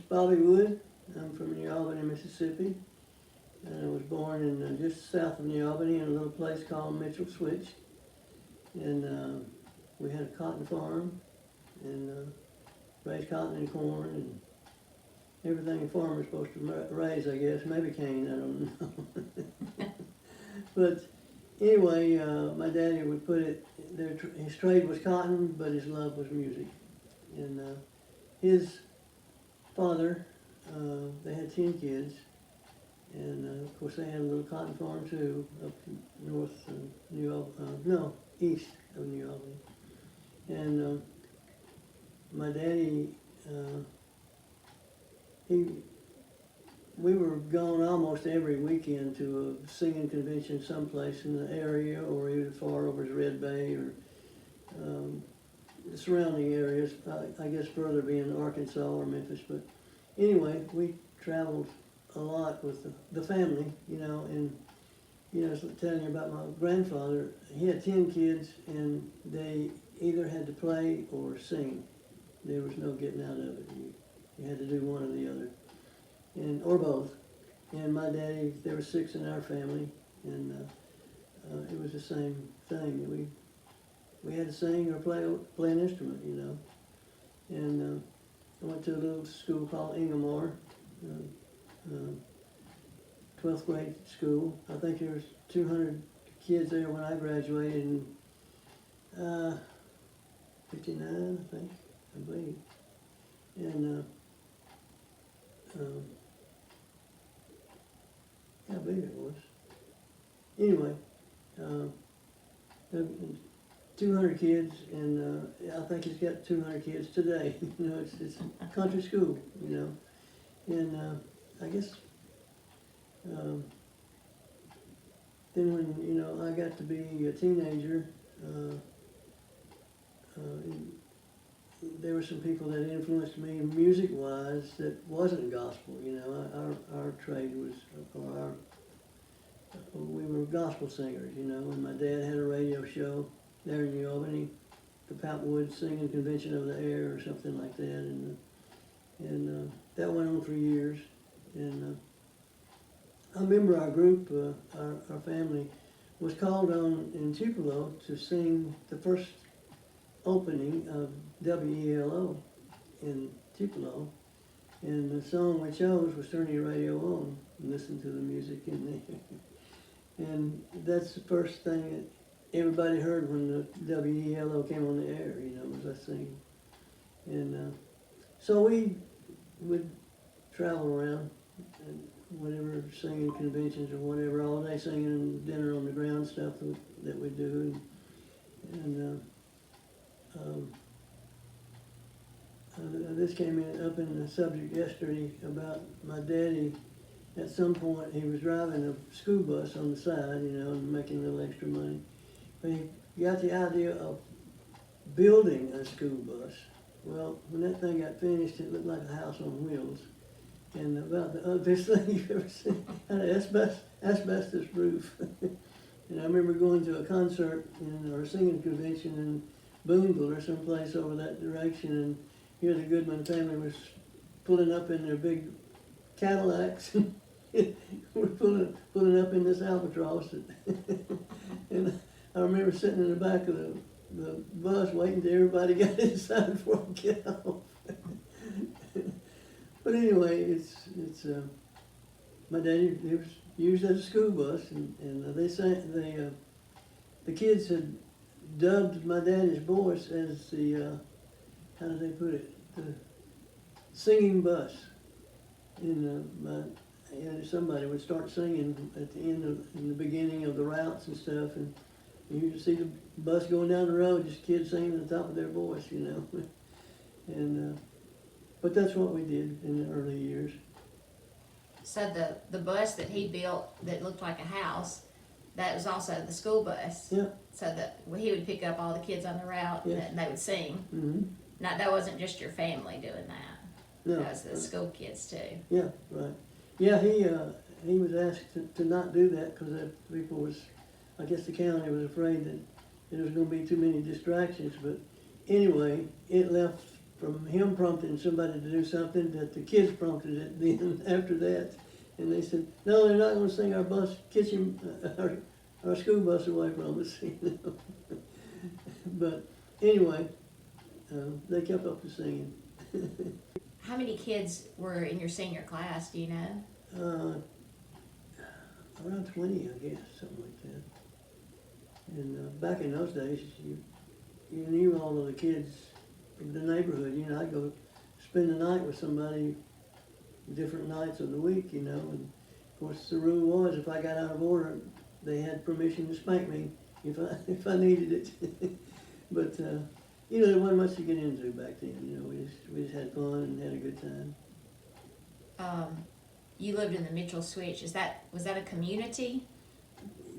Bobby Wood. I'm from New Albany, Mississippi. And I was born in just south of New Albany in a little place called Mitchell Switch. And we had a cotton farm and raised cotton and corn and everything a farmer's supposed to raise, I guess. Maybe cane, I don't know. But anyway, my daddy would put it, his trade was cotton, but his love was music. And his father, they had 10 kids, and of course they had a little cotton farm too, up north New Albany, no, east of New Albany. And my daddy, we were gone almost every weekend to a singing convention someplace in the area, or even far over as Red Bay, or the surrounding areas, I guess further being Arkansas or Memphis. But anyway, we traveled a lot with the family, and I was telling you about my grandfather. He had 10 kids, and they either had to play or sing. There was no getting out of it. You had to do one or the other, or both. And my daddy, there were 6 in our family, and it was the same thing. We had to sing or play an instrument, And I went to a little school called Ingomar, 12th grade school. I think there was 200 kids there when I graduated in 59, I believe. And I believe it was. Anyway, 200 kids, and I think he's got 200 kids today. It's a country school, And I guess then when, I got to be a teenager, there were some people that influenced me music-wise that wasn't gospel. Our trade was, we were gospel singers, and my dad had a radio show there in New Albany, the Poutwood Singing Convention of the Air or something like that, and that went on for years. And I remember our group, our family, was called on in Tupelo to sing the first opening of WELO in Tupelo, and the song we chose was Turn Your Radio On and listen to the music in there. And that's the first thing that everybody heard when the WELO came on the air, was us singing. And so we would travel around and whatever singing conventions or whatever, all day singing and dinner on the ground stuff that we do. And this came up in the subject yesterday about my daddy. At some point, he was driving a school bus on the side, and making a little extra money. But he got the idea of building a school bus. Well, when that thing got finished, it looked like a house on wheels. And about the ugliest thing you've ever seen, had an asbestos roof. And I remember going to a concert or a singing convention in Boonville or someplace over that direction, and here the Goodman family was pulling up in their big Cadillacs. We're pulling up in this Albatross. And I remember sitting in the back of the bus waiting till everybody got inside before I get off. But anyway, it's my daddy, it was used as a school bus, and the kids had dubbed my daddy's voice as the how did they put it, the singing bus. Somebody would start singing at the in the beginning of the routes and stuff, and you could see the bus going down the road, just kids singing at the top of their voice, And but that's what we did in the early years. So the bus that he built that looked like a house, that was also the school bus. Yeah. So that he would pick up all the kids on the route, Yes. and they would sing. Mm-hmm. Now that wasn't just your family doing that. No. That was the school kids too. Yeah, right. Yeah, he was asked to not do that because people was, I guess the county was afraid that there was going to be too many distractions. But anyway, it left from him prompting somebody to do something, that the kids prompted it then after that. And they said, no, they're not gonna sing our our school bus away from us, you know. But anyway, they kept up the singing. How many kids were in your senior class, do you know? Around 20, I guess, something like that. And back in those days, you knew all of the kids in the neighborhood. You know, I'd go spend the night with somebody different nights of the week, you know. And of course, the rule was if I got out of order, they had permission to spank me if I needed it. But you know, there wasn't much to get into back then. You know, we just had fun and had a good time. You lived in the Mitchell Switch. Was that a community?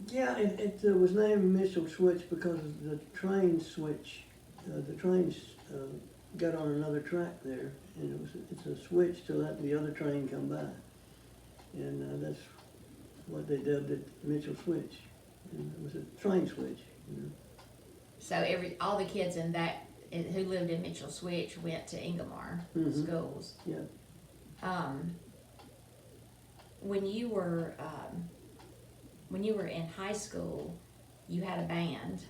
Yeah, it was named Mitchell Switch because the train switch, the trains got on another track there, and it's a switch to let the other train come by, and that's what they dubbed it, Mitchell Switch. And it was a train switch, you know. So all the kids who lived in Mitchell Switch went to Ingomar schools. Yeah. When you were in high school, you had a band,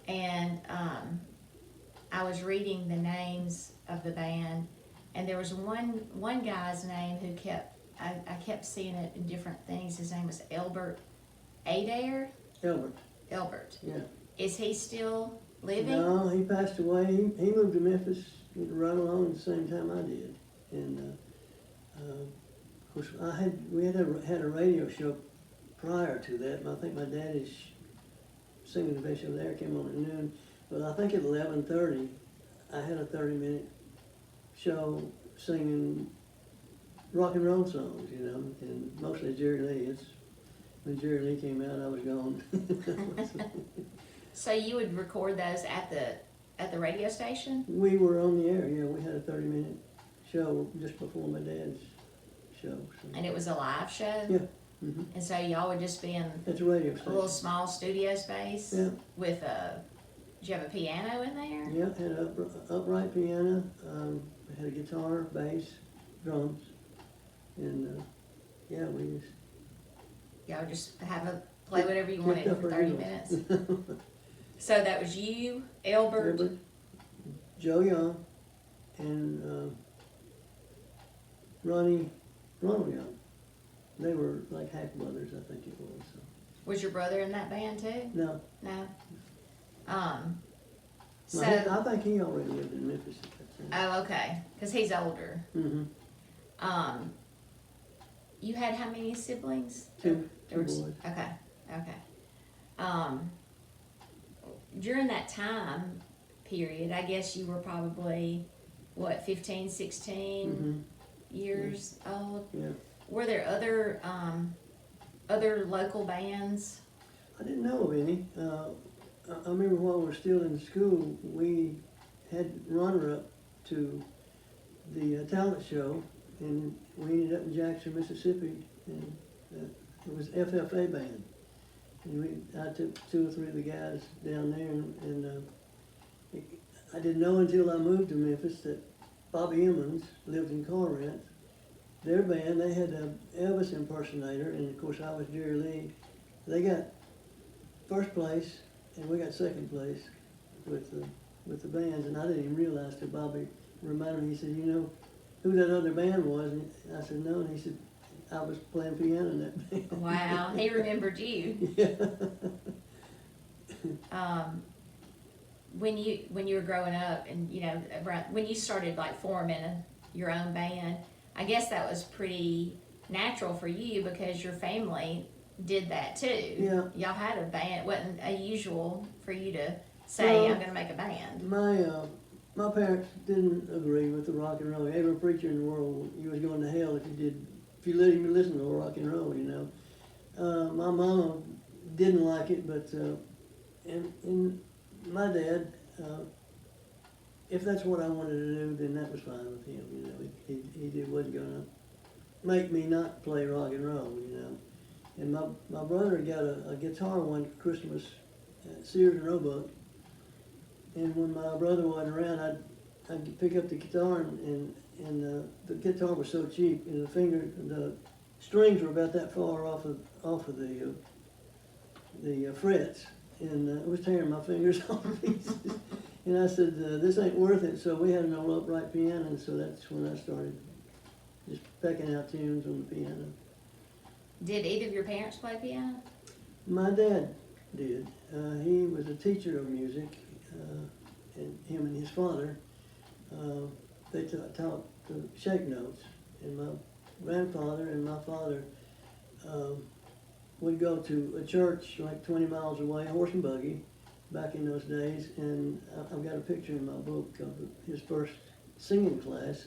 and I was reading the names of the band, and there was one guy's name who I kept seeing it in different things. His name was Elbert Adair. Elbert. Yeah. Is he still living? No, he passed away. He moved to Memphis right along at the same time I did, and of course we had a radio show prior to that. I think my daddy's singing convention there came on at noon, but I think at 11:30 I had a 30-minute show singing rock and roll songs, you know, and mostly Jerry Lee. When Jerry Lee came out, I was gone. So you would record those at the radio station? We were on the air, yeah. We had a 30-minute show just before my dad's show. So. And it was a live show? Yeah. Mm-hmm. And so y'all would just be in It's a radio a station. little small studio space? Yeah. With did you have a piano in there? Yeah, had an upright piano, had a guitar, bass, drums, and yeah, we just... Y'all would just play whatever you wanted for 30 minutes? So that was you, Elbert, Joe Young, and Ronald Young. They were like half brothers, I think it was. So. Was your brother in that band too? No. No? So I think he already lived in Memphis at that time. Oh, okay, because he's older. Mm-hmm. You had how many siblings? Two boys. boys. Okay. During that time period, I guess you were probably, 15, 16 years old? Yeah. Were there other local bands? I didn't know of any. I remember while we were still in school, we had runner-up to the talent show, and we ended up in Jackson, Mississippi, and it was FFA band. And I took 2 or 3 of the guys down there, and I didn't know until I moved to Memphis that Bobby Emmons lived in Corinth. Their band, they had an Elvis impersonator, and of course I was Jerry Lee. They got first place, and we got second place with the bands, and I didn't even realize till Bobby reminded me. He said, "You know who that other band was?" And I said, "No," and he said, "I was playing piano in that band." Wow, he remembered you. Yeah. When you were growing up, and when you started like forming your own band, I guess that was pretty natural for you because your family did that too. Yeah. Y'all had a band. It wasn't unusual for you to say, I'm going to make a band. My parents didn't agree with the rock and roll. Every preacher in the world, you was going to hell if you let him listen to rock and roll, you know. My mama didn't like it, but and my dad, if that's what I wanted to do, then that was fine with him. You know, he wasn't gonna make me not play rock and roll. You know, and my brother got a guitar one Christmas at Sears and Roebuck, and when my brother wasn't around, I'd pick up the guitar and the guitar was so cheap, and the strings were about that far off of the frets, and it was tearing my fingers off pieces. And I said, this ain't worth it. So we had an old upright piano, and so that's when I started just pecking out tunes on the piano. Did either of your parents play piano? My dad did. He was a teacher of music, and him and his father, they taught the shake notes. And my grandfather and my father would go to a church like 20 miles away, horse and buggy, back in those days. And I've got a picture in my book of his first singing class.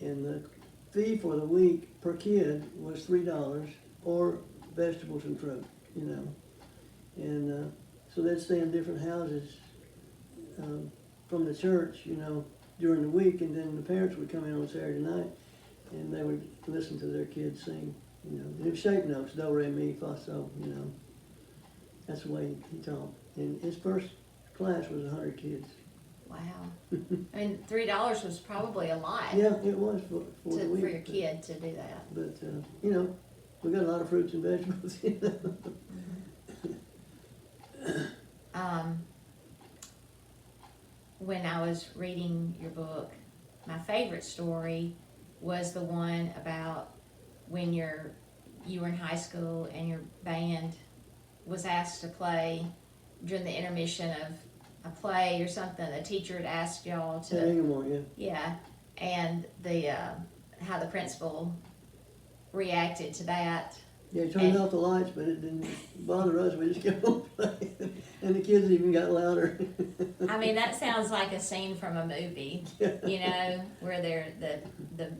And the fee for the week per kid was $3, or vegetables and fruit, you know. And so they'd stay in different houses from the church, you know, during the week, and then the parents would come in on Saturday night, and they would listen to their kids sing, you know. And it was shape notes, do, re, mi, fa, sol, you know. That's the way he taught. And his first class was 100 kids. Wow. I mean, $3 was probably a lot. Yeah, it was for the week. For your kid to do that. But, you know, we got a lot of fruits and vegetables, you know. When I was reading your book, my favorite story was the one about when you were in high school and your band was asked to play during the intermission of a play or something. A teacher had asked y'all to. Yeah. Yeah, and how the principal reacted to that. Yeah, he turned off the lights, but it didn't bother us. We just kept on playing, and the kids even got louder. I mean, that sounds like a scene from a movie, you know, where the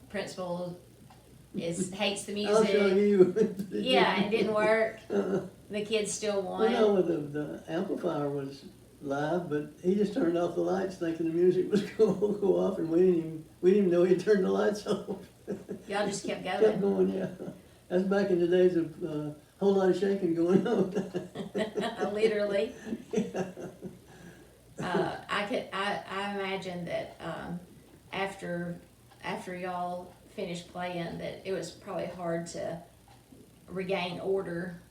principal hates the music. I'll show you. Yeah, it didn't work. The kids still won. Well, no, the amplifier was live, but he just turned off the lights, thinking the music was going to go off, and we didn't even know he turned the lights off. Y'all just kept going. Kept going, yeah. That's back in the days of a whole lot of shaking going on. Literally. Yeah. I imagine that after y'all finished playing, that it was probably hard to regain order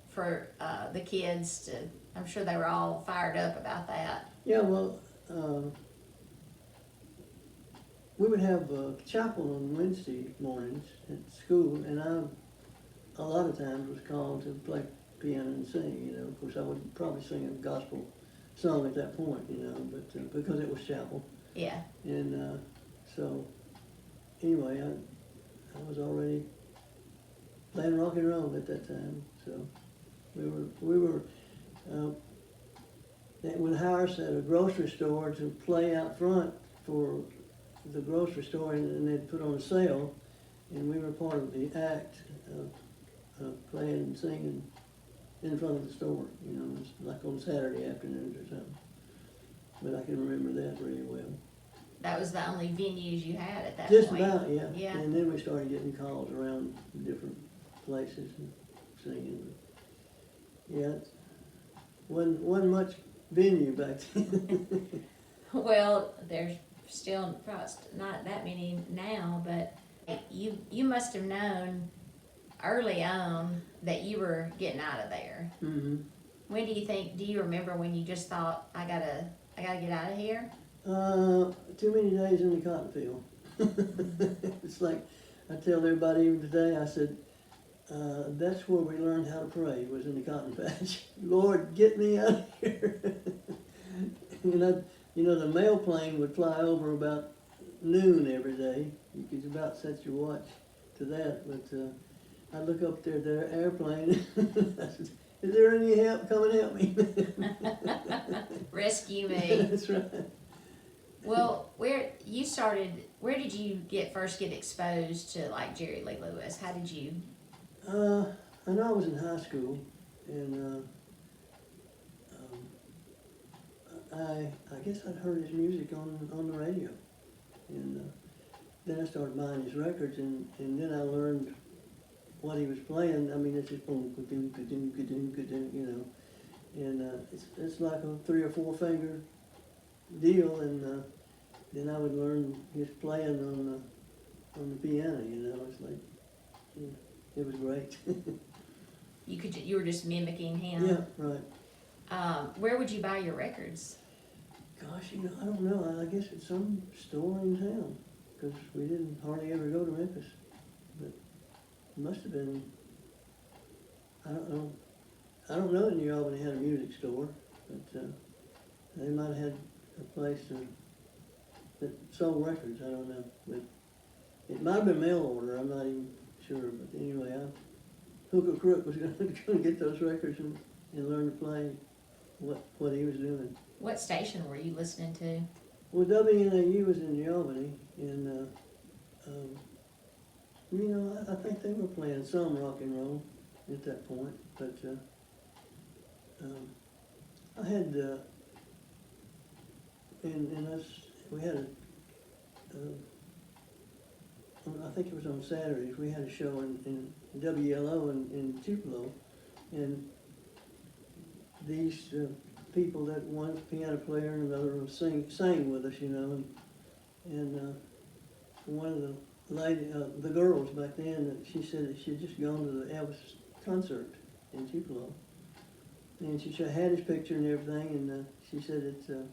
for the kids to. I'm sure they were all fired up about that. Yeah, well, we would have chapel on Wednesday mornings at school, and I, a lot of times, was called to play piano and sing, you know. Of course, I would probably sing a gospel song at that point, you know, but because it was chapel. Yeah. And so, anyway, I was already playing rock and roll at that time, so we were they would hire us at a grocery store to play out front for the grocery store, and they'd put on a sale, and we were part of the act of playing and singing in front of the store, you know. It was like on Saturday afternoons or something. But I can remember that really well. That was the only venues you had at that Just point? Just about, yeah. Yeah. And then we started getting calls around different places and singing. But yeah, it wasn't much venue back then. Well, there's still probably not that many now, but you must have known early on that you were getting out of there. Mm-hmm. When do you remember when you just thought, I gotta get out of here? Too many days in the cotton field. It's like, I tell everybody even today, I said, that's where we learned how to pray, was in the cotton patch. Lord, get me out of here. You know, the mail plane would fly over about noon every day. You could about set your watch to that, but I'd look up there at their airplane. I said, is there any help? Come and help me. Rescue me. That's right. Well, where did you first get exposed to like Jerry Lee Lewis? How did you? I know I was in high school, and I guess I'd heard his music on the radio, and then I started buying his records, and then I learned what he was playing. I mean, it's just boom, ka-doom, ka-doom, ka-doom, ka-doom, you know, and it's like a 3 or 4 finger deal, and then I would learn just playing on the piano, you know, it's like, yeah, it was great. You were just mimicking him. Yeah, right. Where would you buy your records? Gosh, you know, I don't know, I guess it's some store in town, because we didn't hardly ever go to Memphis. But it must have been, I don't know. I don't know that New Albany had a music store, but they might have had a place that sold records, I don't know. But it might have been mail order, I'm not even sure. But anyway, Hook or Crook was going to get those records and learn to play what he was doing. What station were you listening to? Well, WNAU was in New Albany, and you know, I think they were playing some rock and roll at that point, but I had, and us, we had I think it was on Saturdays, we had a show in WLO in Tupelo, and these people that one was a piano player and another was sang with us, you know, and one of the girls back then, she said that she had just gone to the Elvis concert in Tupelo, and she had his picture and everything, and she said that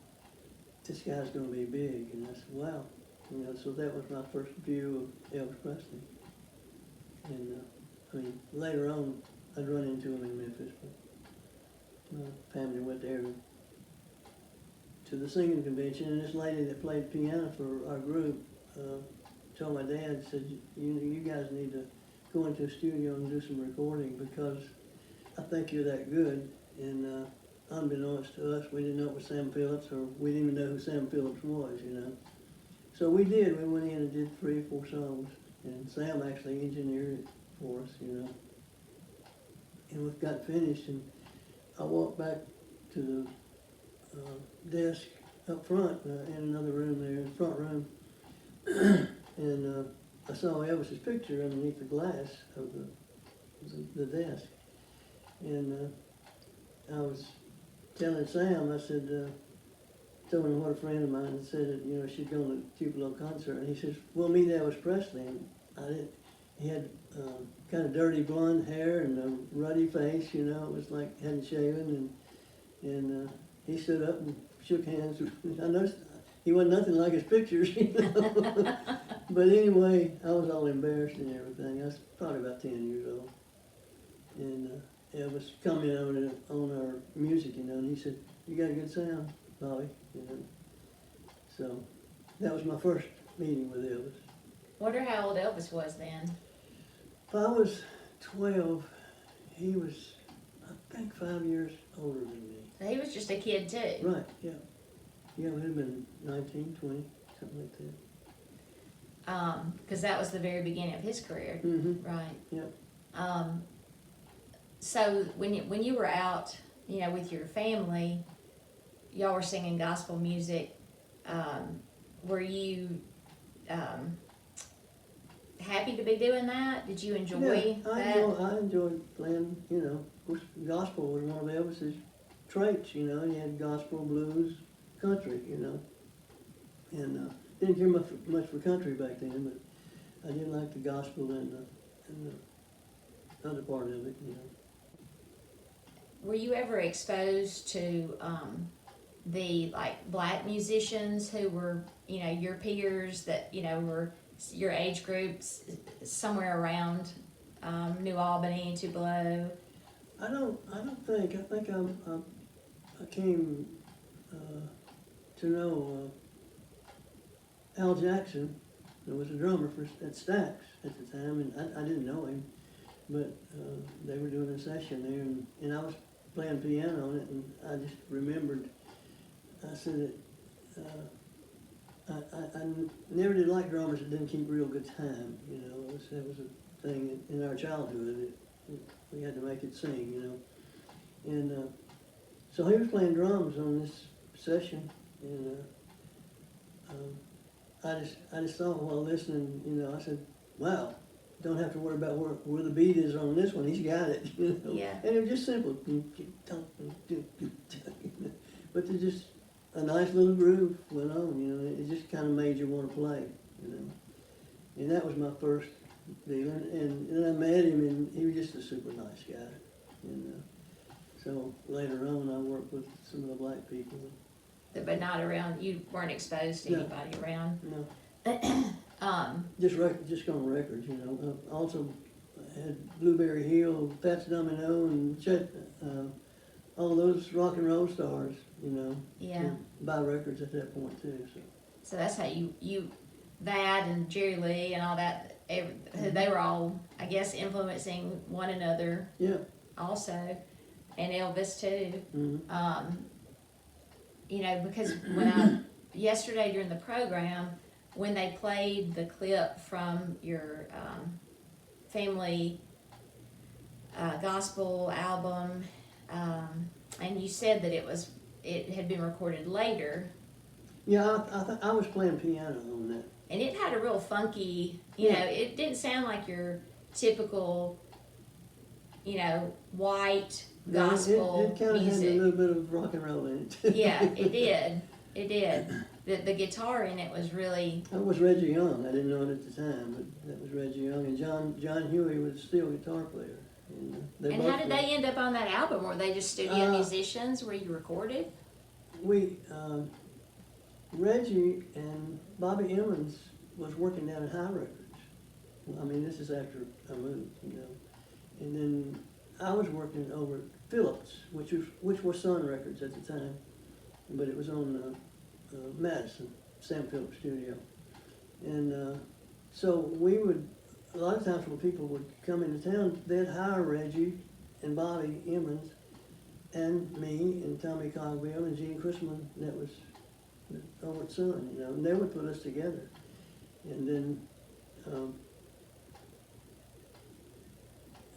this guy's going to be big, and I said, wow, you know, so that was my first view of Elvis Presley, and I mean, later on, I'd run into him in Memphis, but my family went there to the singing convention, and this lady that played piano for our group told my dad, said, you guys need to go into a studio and do some recording, because I think you're that good. And unbeknownst to us, we didn't know it was Sam Phillips, or we didn't even know who Sam Phillips was, you know. So we did. We went in and did 3 or 4 songs, and Sam actually engineered it for us, you know. And we got finished, and I walked back to the desk up front in another room there, in the front room, and I saw Elvis's picture underneath the glass of the desk, and I was telling Sam, I said, told him what a friend of mine had said that, you know, she'd gone to the Tupelo concert, and he says, well, meet Elvis Presley, and I didn't, he had kind of dirty blonde hair and a ruddy face, you know, it was like hadn't shaven, and he stood up and shook hands. I noticed he wasn't nothing like his pictures, you know. But anyway, I was all embarrassed and everything. I was probably about 10 years old, and Elvis commented on our music, you know, and he said, "You got a good sound, Bobby," you know. So that was my first meeting with Elvis. Wonder how old Elvis was then. If I was 12, he was, I think, 5 years older than me. So he was just a kid too. Right, yeah. Yeah, it would have been 19, 20, something like that. Because that was the very beginning of his career, Mm-hmm. right? Yep. So when you were out, you know, with your family, y'all were singing gospel music. Were you happy to be doing that? Did you enjoy that? I enjoyed playing, you know, of course, gospel was one of Elvis's traits, you know. He had gospel, blues, country, you know. And didn't care much for country back then, but I did like the gospel and the other part of it, you know. Were you ever exposed to the like black musicians who were, you know, your peers that, you know, were your age groups somewhere around New Albany, Tupelo? I don't think. I think I came to know Al Jackson, who was a drummer at Stax at the time, and I didn't know him, but they were doing a session there, and I was playing piano on it, and I just remembered, I said that I never did like drummers that didn't keep real good time, you know. That was a thing in our childhood. We had to make it sing, you know. And so he was playing drums on this session, and I just thought while listening, you know, I said, wow, don't have to worry about where the beat is on this one. He's got it, you know. Yeah. And it was just simple. But a nice little groove went on, you know, it just kind of made you want to play, you know. And that was my first deal, and I met him, and he was just a super nice guy. And so later on, I worked with some of the black people. But not around, you weren't exposed to No. anybody around? No, just on records, you know. Also had Blueberry Hill, Fats Domino, and Chet, all those rock and roll stars, you know. Yeah. To buy records at that point too. So that's how you Vad and Jerry Lee and all that, they were all, I guess, influencing one another Yeah. also, and Elvis too. Mm-hmm. You know, because yesterday during the program, when they played the clip from your family gospel album, and you said that it had been recorded later. Yeah, I was playing piano on that. And it had a real funky, you know, it didn't sound like your typical, you know, white gospel it kind of had a music. little bit of rock and roll in it. Yeah, it did. It did. The guitar in it was really. That was Reggie Young. I didn't know it at the time, but that was Reggie Young. And John Huey was a steel guitar player. And how did they end up on that album? Were they just studio musicians where you recorded? Reggie and Bobby Emmons was working down at High Records. I mean, this is after I moved, you know. And then I was working over at Phillips, which was Sun Records at the time, but it was on Madison, Sam Phillips Studio. And so we would, a lot of times when people would come into town, they'd hire Reggie and Bobby Emmons and me and Tommy Cogwell and Gene Chrisman. That was over at Sun, you know, and they would put us together. And then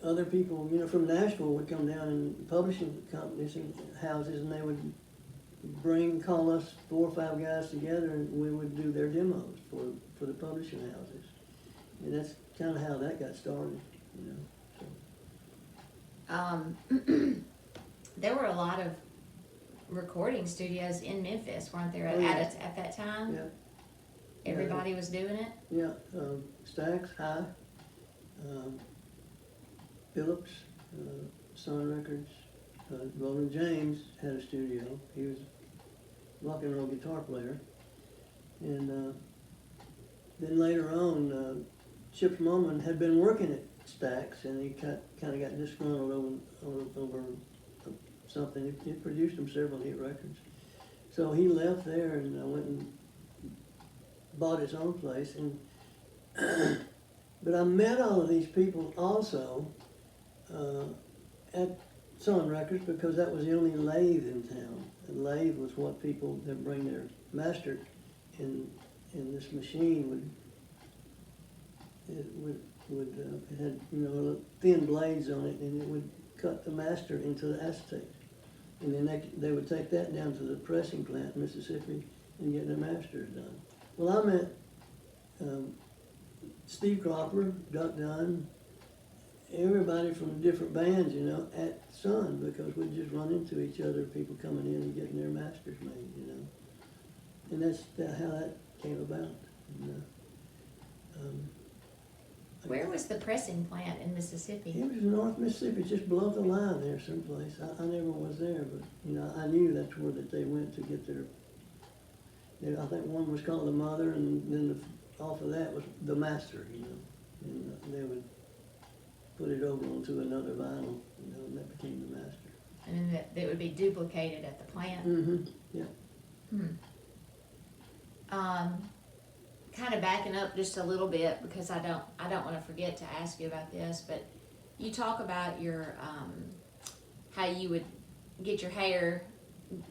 other people, you know, from Nashville would come down, and publishing companies and houses, and they would call us 4 or 5 guys together, and we would do their demos for the publishing houses. And that's kind of how that got started, you know. So. There were a lot of recording studios in Memphis, weren't there, at that time? Yeah. Everybody was doing it? Yeah, Stax, High, Phillips, Sun Records. Roland James had a studio. He was a rock and roll guitar player. And then later on, Chips Moman had been working at Stax, and he kind of got disgruntled over something. He produced him several hit records. So he left there and went and bought his own place. And but I met all of these people also at Sun Records, because that was the only lathe in town. And lathe was what people that bring their master in this machine it had, you know, thin blades on it, and it would cut the master into the acetate. And then they would take that down to the pressing plant in Mississippi and get their masters done. Well, I met Steve Cropper, Duck Dunn, everybody from different bands, you know, at Sun, because we'd just run into each other, people coming in and getting their masters made, you know. And that's how that came about. And, Where was the pressing plant in Mississippi? it was in North Mississippi, just below the line there someplace. I never was there, but, you know, I knew that's where that they went to get their I think one was called the Mother, and then off of that was the Master, you know. And they would put it over onto another vinyl, you know, and that became the Master. And then that would be duplicated at the plant? Mm-hmm, yeah. Kind of backing up just a little bit, because I don't want to forget to ask you about this, but you talk about your how you would get your hair.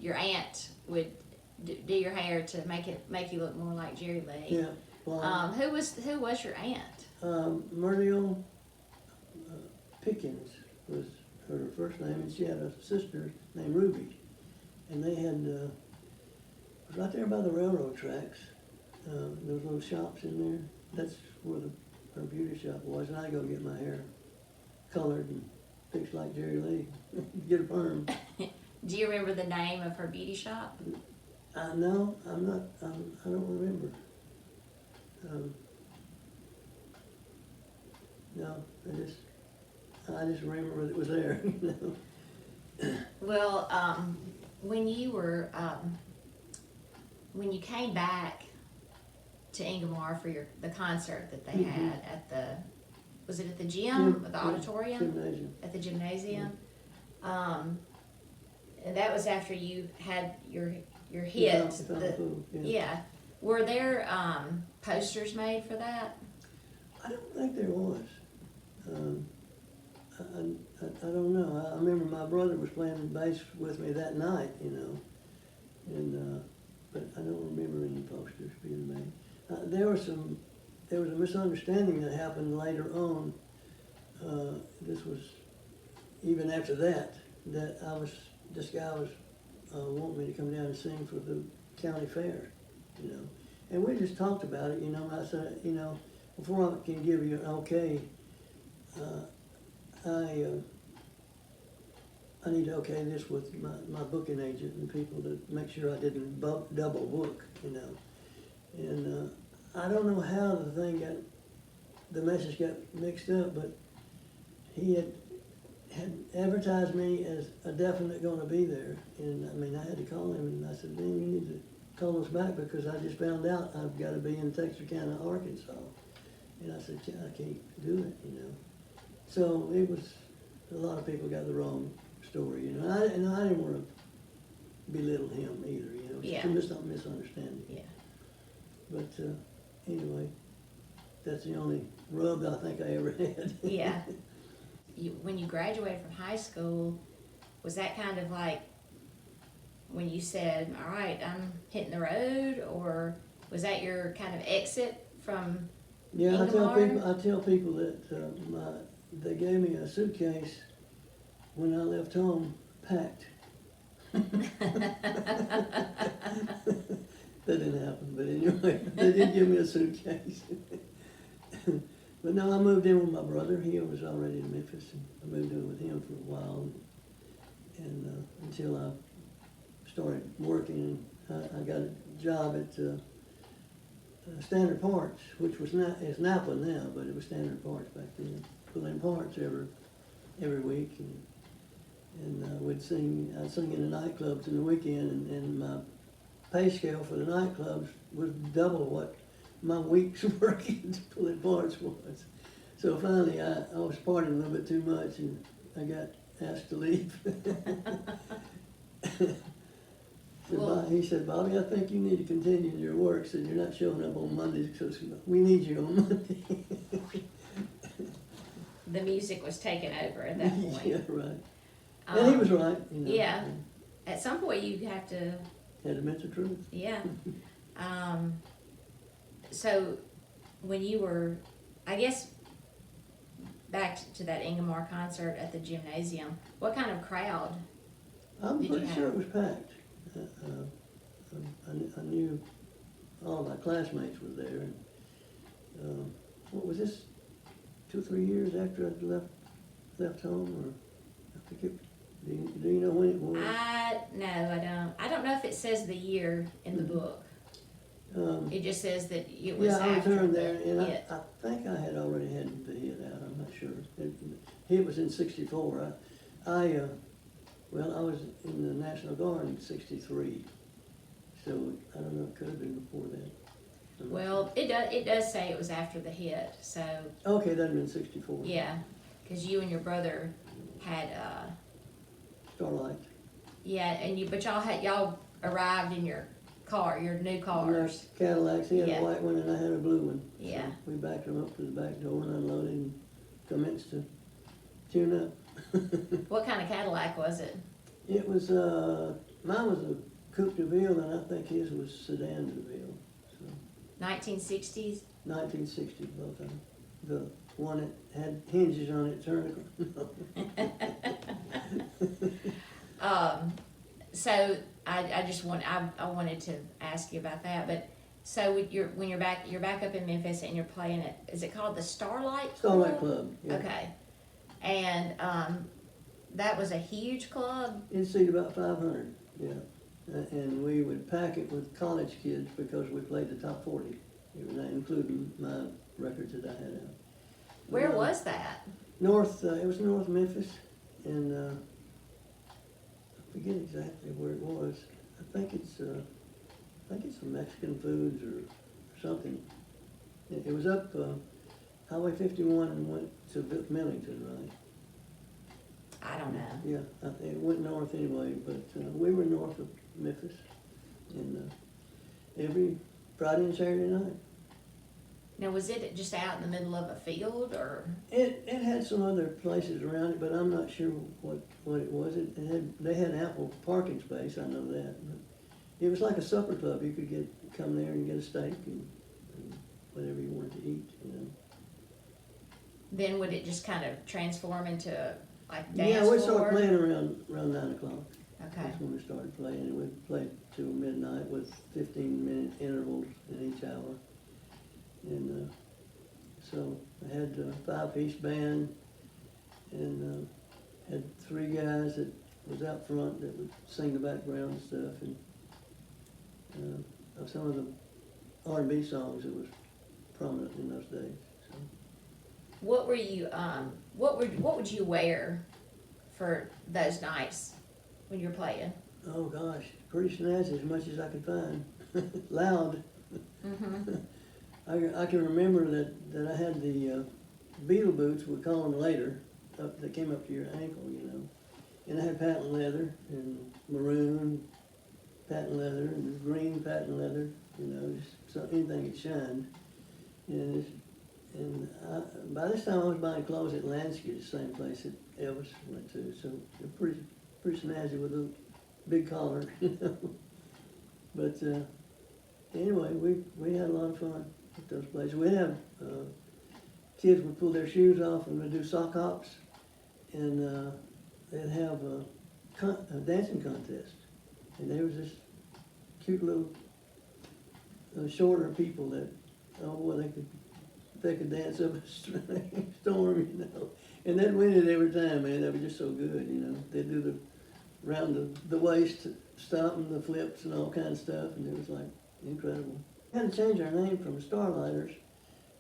Your aunt would do your hair to make you look more like Jerry Lee. Yeah. Well, who was your aunt? Muriel Pickens was her first name, and she had a sister named Ruby, and they had it was right there by the railroad tracks. Those little shops in there. That's where her beauty shop was, and I go get my hair colored and fixed like Jerry Lee, get a perm. Do you remember the name of her beauty shop? No, I'm not, I don't remember. No, I just remember that it was there, you know. Well, when you were, when you came back to Ingomar for the concert that they had at the, was it at the gym, or the auditorium? Gymnasium. At the gymnasium. And that was after you had your hit. Yeah, yeah. Yeah. Were there posters made for that? I don't think there was. I don't know. I remember my brother was playing bass with me that night, you know, and but I don't remember any posters being made. There was a misunderstanding that happened later on. This was even after that this guy was wanting me to come down and sing for the county fair, you know, and we just talked about it, you know. I said, you know, before I can give you an okay, I need to okay this with my booking agent and people to make sure I didn't double book, you know. And I don't know how the message got mixed up, but he had advertised me as a definite going to be there. And I mean, I had to call him and I said, man, you need to call us back because I just found out I've got to be in Texarkana, Arkansas. And I said, I can't do it, you know. So it was, a lot of people got the wrong story, you know. And I didn't want to belittle him either, you know. Yeah. It's just a misunderstanding. Yeah. But anyway, that's the only rub I think I ever had. Yeah. When you graduated from high school, was that kind of like when you said, all right, I'm hitting the road, or was that your kind of exit from Yeah, Ingomar? I tell people that they gave me a suitcase when I left home packed. That didn't happen, but anyway, they did give me a suitcase. But no, I moved in with my brother. He was already in Memphis, and I moved in with him for a while, and until I started working. I got a job at Standard Parts, which was it's Napa now, but it was Standard Parts back then. Pulling parts every week, and I'd sing in the nightclubs in the weekend, and my pay scale for the nightclubs was double what my week's working to pulling parts was. So finally, I was partying a little bit too much, and I got asked to leave. He said, Bobby, I think you need to continue your work. Said, you're not showing up on Mondays, so we need you on Monday. The music was taken over at that point. Yeah, right. And he was right. You know. Yeah. At some point, you have to. Had to admit the truth. Yeah. So, when you were, I guess, back to that Ingomar concert at the gymnasium, what kind of crowd? I'm Did you pretty have? sure it was packed. I knew all of my classmates were there. And, what was this? 2 or 3 years after I'd left home, or I think it. Do you know when it was? No, I don't. I don't know if it says the year in the book. It just says that it was Yeah, I after returned the there, and hit. I think I had already had the hit out. I'm not sure. It was in '64. I was in the National Guard in '63, so I don't know. It could have been before that. I'm not Well, it does say it was after the hit. So sure. Okay, that'd been '64. yeah, because you and your brother had Starlight. yeah, and but y'all arrived in your car, your new cars. Cadillacs. He had Yeah. a white one and I had a blue one. Yeah. So we backed them up to the back door and unloaded and commenced to tune up. What kind of Cadillac was it? It was, mine was a Coupe de Ville, and I think his was Sedan de Ville. So 1960s. 1960, both of them. The one that had hinges on it turned. So I just I wanted to ask you about that, but so when you're back up in Memphis and you're playing it, is it called the Starlight Club? Starlight Club. Yeah. Okay, and that was a huge club. It seated about 500. Yeah. and we would pack it with college kids because we played the top 40. It was not including my records that I had out. Where was that? It was North Memphis, and I forget exactly where it was. I think it's some Mexican foods or something. It was up Highway 51 and went to Millington, right? I don't know. Yeah, it went north anyway, but we were north of Memphis, and every Friday and Saturday night. Now, was it just out in the middle of a field, or? It had some other places around it, but I'm not sure what it was. They had ample parking space, I know that. But it was like a supper club. You could come there and get a steak and whatever you wanted to eat, you know. Then would it just kind of transform into like dance Yeah, we started floor? playing around 9 o'clock. Okay. That's when we started playing, and we'd play till midnight with 15-minute intervals in each hour. And so I had a 5-piece band, and had 3 guys that was out front that would sing the background and stuff, and some of the R&B songs that was prominent in those days. So. What were you? What would you wear for those nights when you're playing? Oh gosh, pretty snazzy as much as I could find. Loud. Mm-hmm. I can remember that I had the beetle boots, we call them later, that came up to your ankle, you know. And I had patent leather and maroon patent leather and green patent leather, you know, just anything that shined. And by this time I was buying clothes at Lansky, the same place that Elvis went to, so they're pretty snazzy with a big collar, you know. But anyway, we had a lot of fun at those places. We'd have kids would pull their shoes off and we'd do sock hops, and they'd have a dancing contest. And there was this cute little shorter people that, oh boy, they could dance up a storm, you know. And they'd win it every time, man. They were just so good, you know. They'd do the round the waist stomp and the flips and all kinds of stuff, and it was like incredible. We had to change our name from Starlighters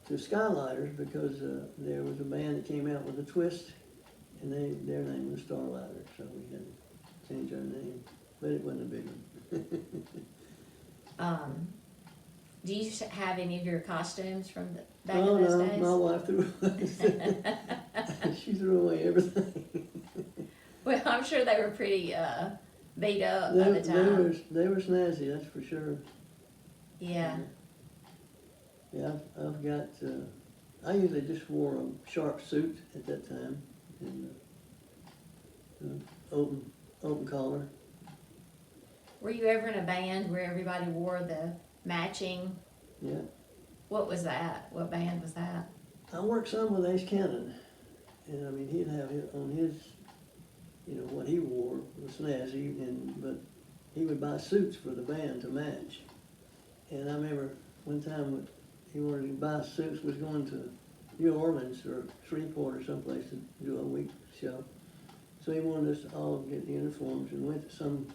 to Skylighters because there was a band that came out with a twist, and their name was Starlighters, so we had to change our name. But it wasn't a big one. Do you have any of your costumes from back Oh in those no, days? my wife threw she threw away everything. Well, I'm sure they were pretty beat up by the time. They were snazzy, that's for sure. Yeah. Yeah, I've got. I usually just wore a sharp suit at that time, and open collar. Were you ever in a band where everybody wore the matching? Yeah. What was that? What band was that? I worked some with Ace Cannon, and I mean he'd have it on his, you know, what he wore was snazzy, but he would buy suits for the band to match. And I remember one time he wanted to buy suits, was going to New Orleans or Shreveport or someplace to do a week show. So he wanted us to all get uniforms and went to some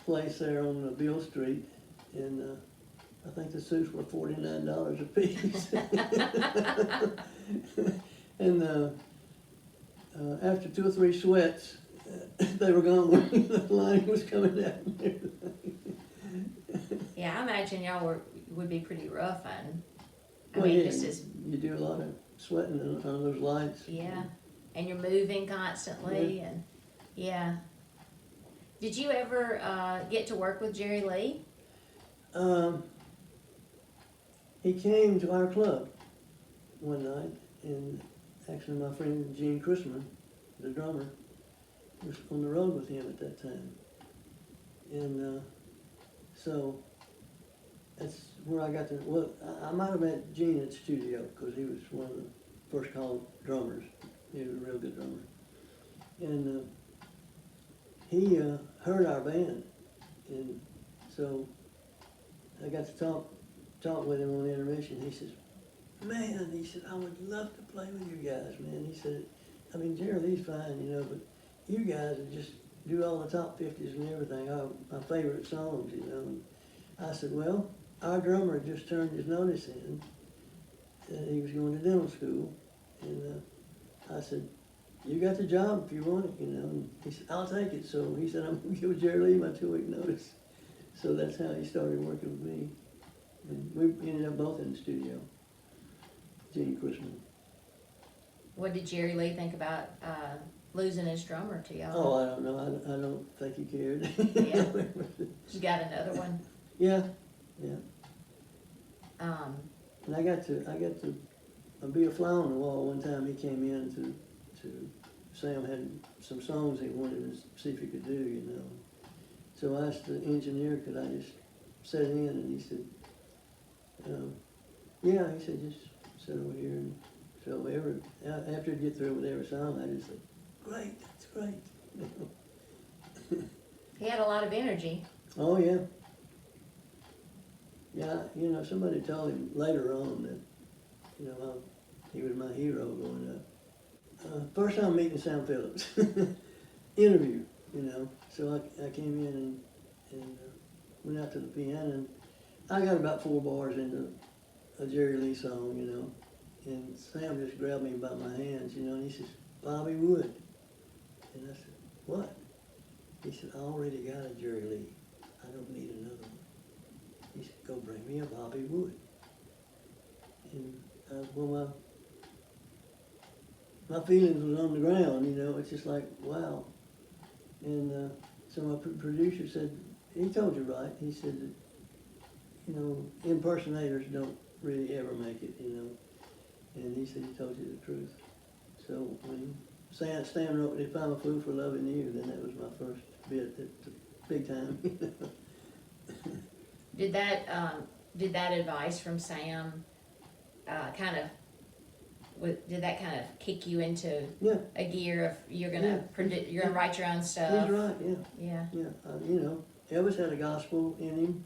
place there on Beale Street, and I think the suits were $49 a piece. And after 2 or 3 sweats, they were gone. The line was coming down and everything. Yeah, I imagine y'all would be pretty rough on. I Well, mean, yeah, just as you do a lot of sweating on those lights. yeah, and you're moving constantly, and yeah. Did you ever get to work with Jerry Lee? He came to our club one night, and actually my friend Gene Chrisman, the drummer, was on the road with him at that time. And so that's where I got to, well, I might have met Gene at the studio because he was one of the first called drummers. He was a real good drummer. And he heard our band, and so I got to talk with him on the intermission. He says, man, he said, I would love to play with you guys, man. He said, I mean, Jerry Lee's fine, you know, but you guys are just, do all the top 50s and everything, my favorite songs, you know. And I said, well, our drummer just turned his notice in that he was going to dental school. And I said, you got the job if you want it, you know. And he said, I'll take it. So he said, I'm going to give Jerry Lee my 2-week notice. So that's how he started working with me. And we ended up both in the studio, Gene Chrisman. What did Jerry Lee think about losing his drummer to y'all? Oh, I don't know. I don't think he cared. Yeah. You got another one? Yeah. Um, And I got to be a fly on the wall one time. He came in to Sam had some songs he wanted to see if he could do, you know. So I asked the engineer, could I just set it in? And he said, yeah. He said, just sit over here. And so after I'd get through with every song, I just said, great, that's great. he had a lot of energy. Oh yeah. Yeah, you know, somebody told him later on that, you know, he was my hero growing up. First time meeting Sam Phillips, interview, you know. So I came in and went out to the piano, and I got about 4 bars into a Jerry Lee song, you know. And Sam just grabbed me by my hands, you know, and he says, Bobby Wood. And I said, what? He said, I already got a Jerry Lee. I don't need another one. He said, go bring me a Bobby Wood. And well, my feelings was on the ground, you know. It's just like, wow. And so my producer said, he told you right. He said that, you know, impersonators don't really ever make it, you know. And he said he told you the truth. So when Stan wrote, If I'm a Fool for Loving You, then that was my first bit at the big time. Did that advice from Sam did that kind of kick you into a gear of you're gonna write your own stuff? He's right, yeah. Yeah. Yeah, you know, Elvis had a gospel in him.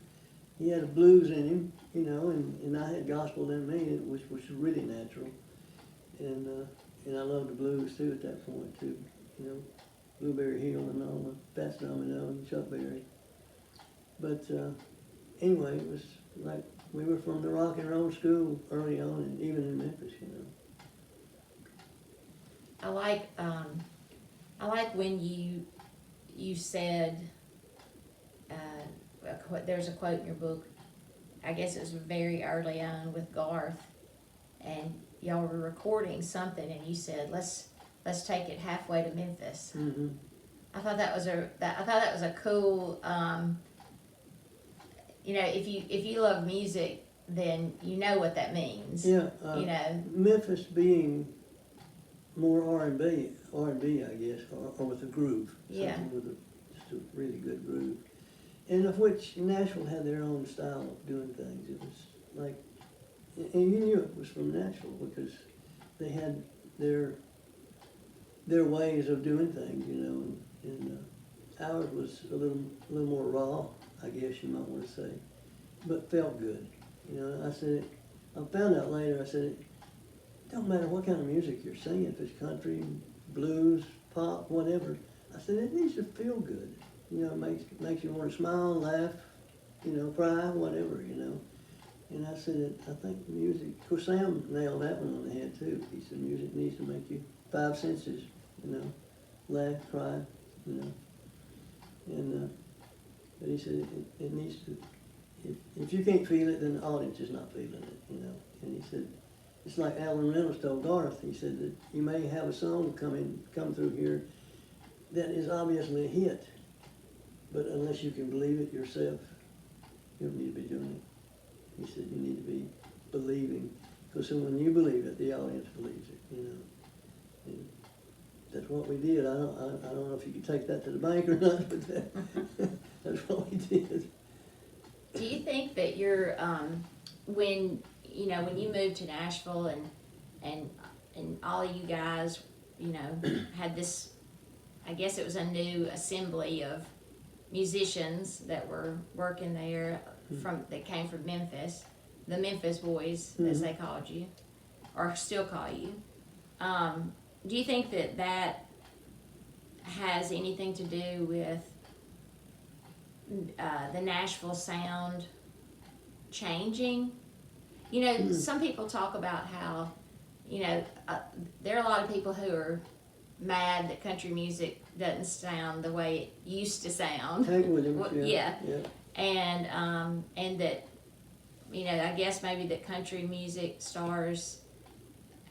He had a blues in him, you know, and I had gospel in me, which was really natural. And I loved the blues too at that point too, you know, Blueberry Hill and all the Fats Domino and Chuck Berry. But anyway, it was like we were from the rock and roll school early on, and even in Memphis, you know. I like when you said there's a quote in your book. I guess it was very early on with Garth, and y'all were recording something, and you said let's take it halfway to Memphis. Mm-hmm. I thought that was a cool. You know, if you love music, then you know what that means. Yeah. You know, Memphis being more R&B, I guess, or with a groove. Yeah. Something with just a really good groove. And of which Nashville had their own style of doing things. It was like, and you knew it was from Nashville because they had their ways of doing things, you know. And ours was a little more raw, I guess you might want to say, but felt good. You know, I found out later, I said, it don't matter what kind of music you're singing, if it's country, blues, pop, whatever. I said, it needs to feel good. You know, it makes you want to smile, laugh, you know, cry, whatever, you know. And I said, I think music, of course Sam nailed that one on the head too. He said music needs to make you 5 senses, you know, laugh, cry, you know. And, but he said it needs to, if you can't feel it, then the audience is not feeling it, you know. And he said, it's like Alan Reynolds told Garth, he said that you may have a song come through here that is obviously a hit, but unless you can believe it yourself, you don't need to be doing it. He said you need to be believing, because when you believe it, the audience believes it, you know. And that's what we did. I don't know if you could take that to the bank or not, but that's what we did. do you think that you're when you moved to Nashville and all of you guys, you know, had this, I guess it was a new assembly of musicians that were working there that came from Memphis, the Memphis Boys, as they called you, or still call you. Do you think that has anything to do with the Nashville sound changing. You know, some people talk about how, you know, there are a lot of people who are mad that country music doesn't sound the way it used to sound. Hank Williams, Well, yeah. And that, you know, I guess maybe that country music stars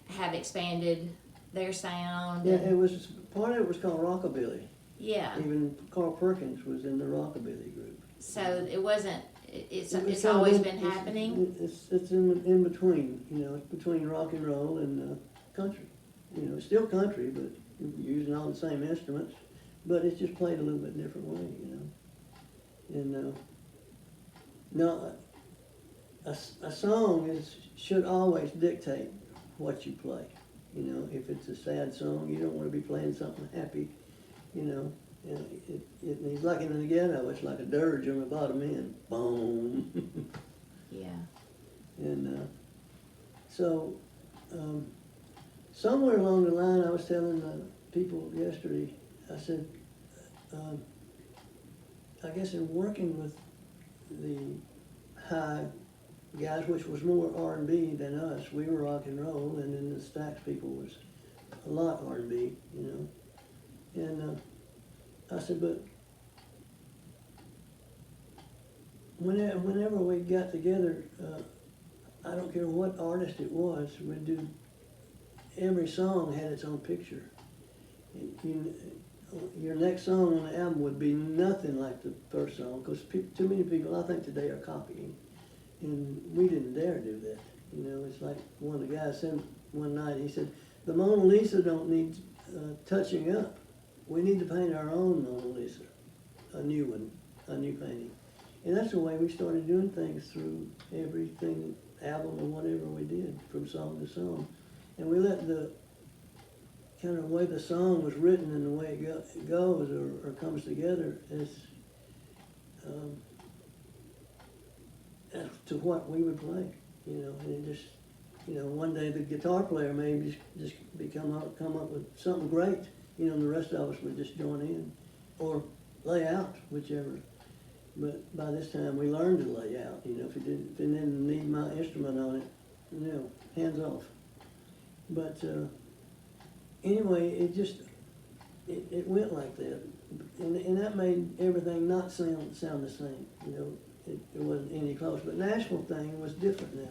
have expanded their sound. Yeah, it was, part of it was called rockabilly. Yeah. Even Carl Perkins was in the rockabilly group. So it wasn't. It's It was it's kind of always in- been it's- happening. It's in between, you know, it's between rock and roll and country. You know, it's still country, but using all the same instruments, but it's just played a little bit different way, you know. And no, a song should always dictate what you play. You know, if it's a sad song, you don't want to be playing something happy, you know. And it needs, like in the ghetto, it's like a dirge on the bottom end. Boom. Yeah. And so, somewhere along the line, I was telling people yesterday, I said, I guess in working with the high guys, which was more R&B than us, we were rock and roll, and then the Stax people was a lot R&B, you know. And I said, but whenever we got together, I don't care what artist it was, we'd do, every song had its own picture. Your next song on the album would be nothing like the first song, because too many people, I think today, are copying. And we didn't dare do that. You know, it's like one of the guys said one night, he said, the Mona Lisa don't need touching up. We need to paint our own Mona Lisa, a new one, a new painting. And that's the way we started doing things through everything, album or whatever we did, from song to song. And we let the kind of way the song was written and the way it goes or comes together as to what we would play, you know. And it just, you know, one day the guitar player may just come up with something great, you know, and the rest of us would just join in or lay out, whichever. But by this time we learned to lay out, you know. If it didn't need my instrument on it, you know, hands off. But anyway, it went like that, and that made everything not sound the same, you know. It wasn't any close. But Nashville thing was different now.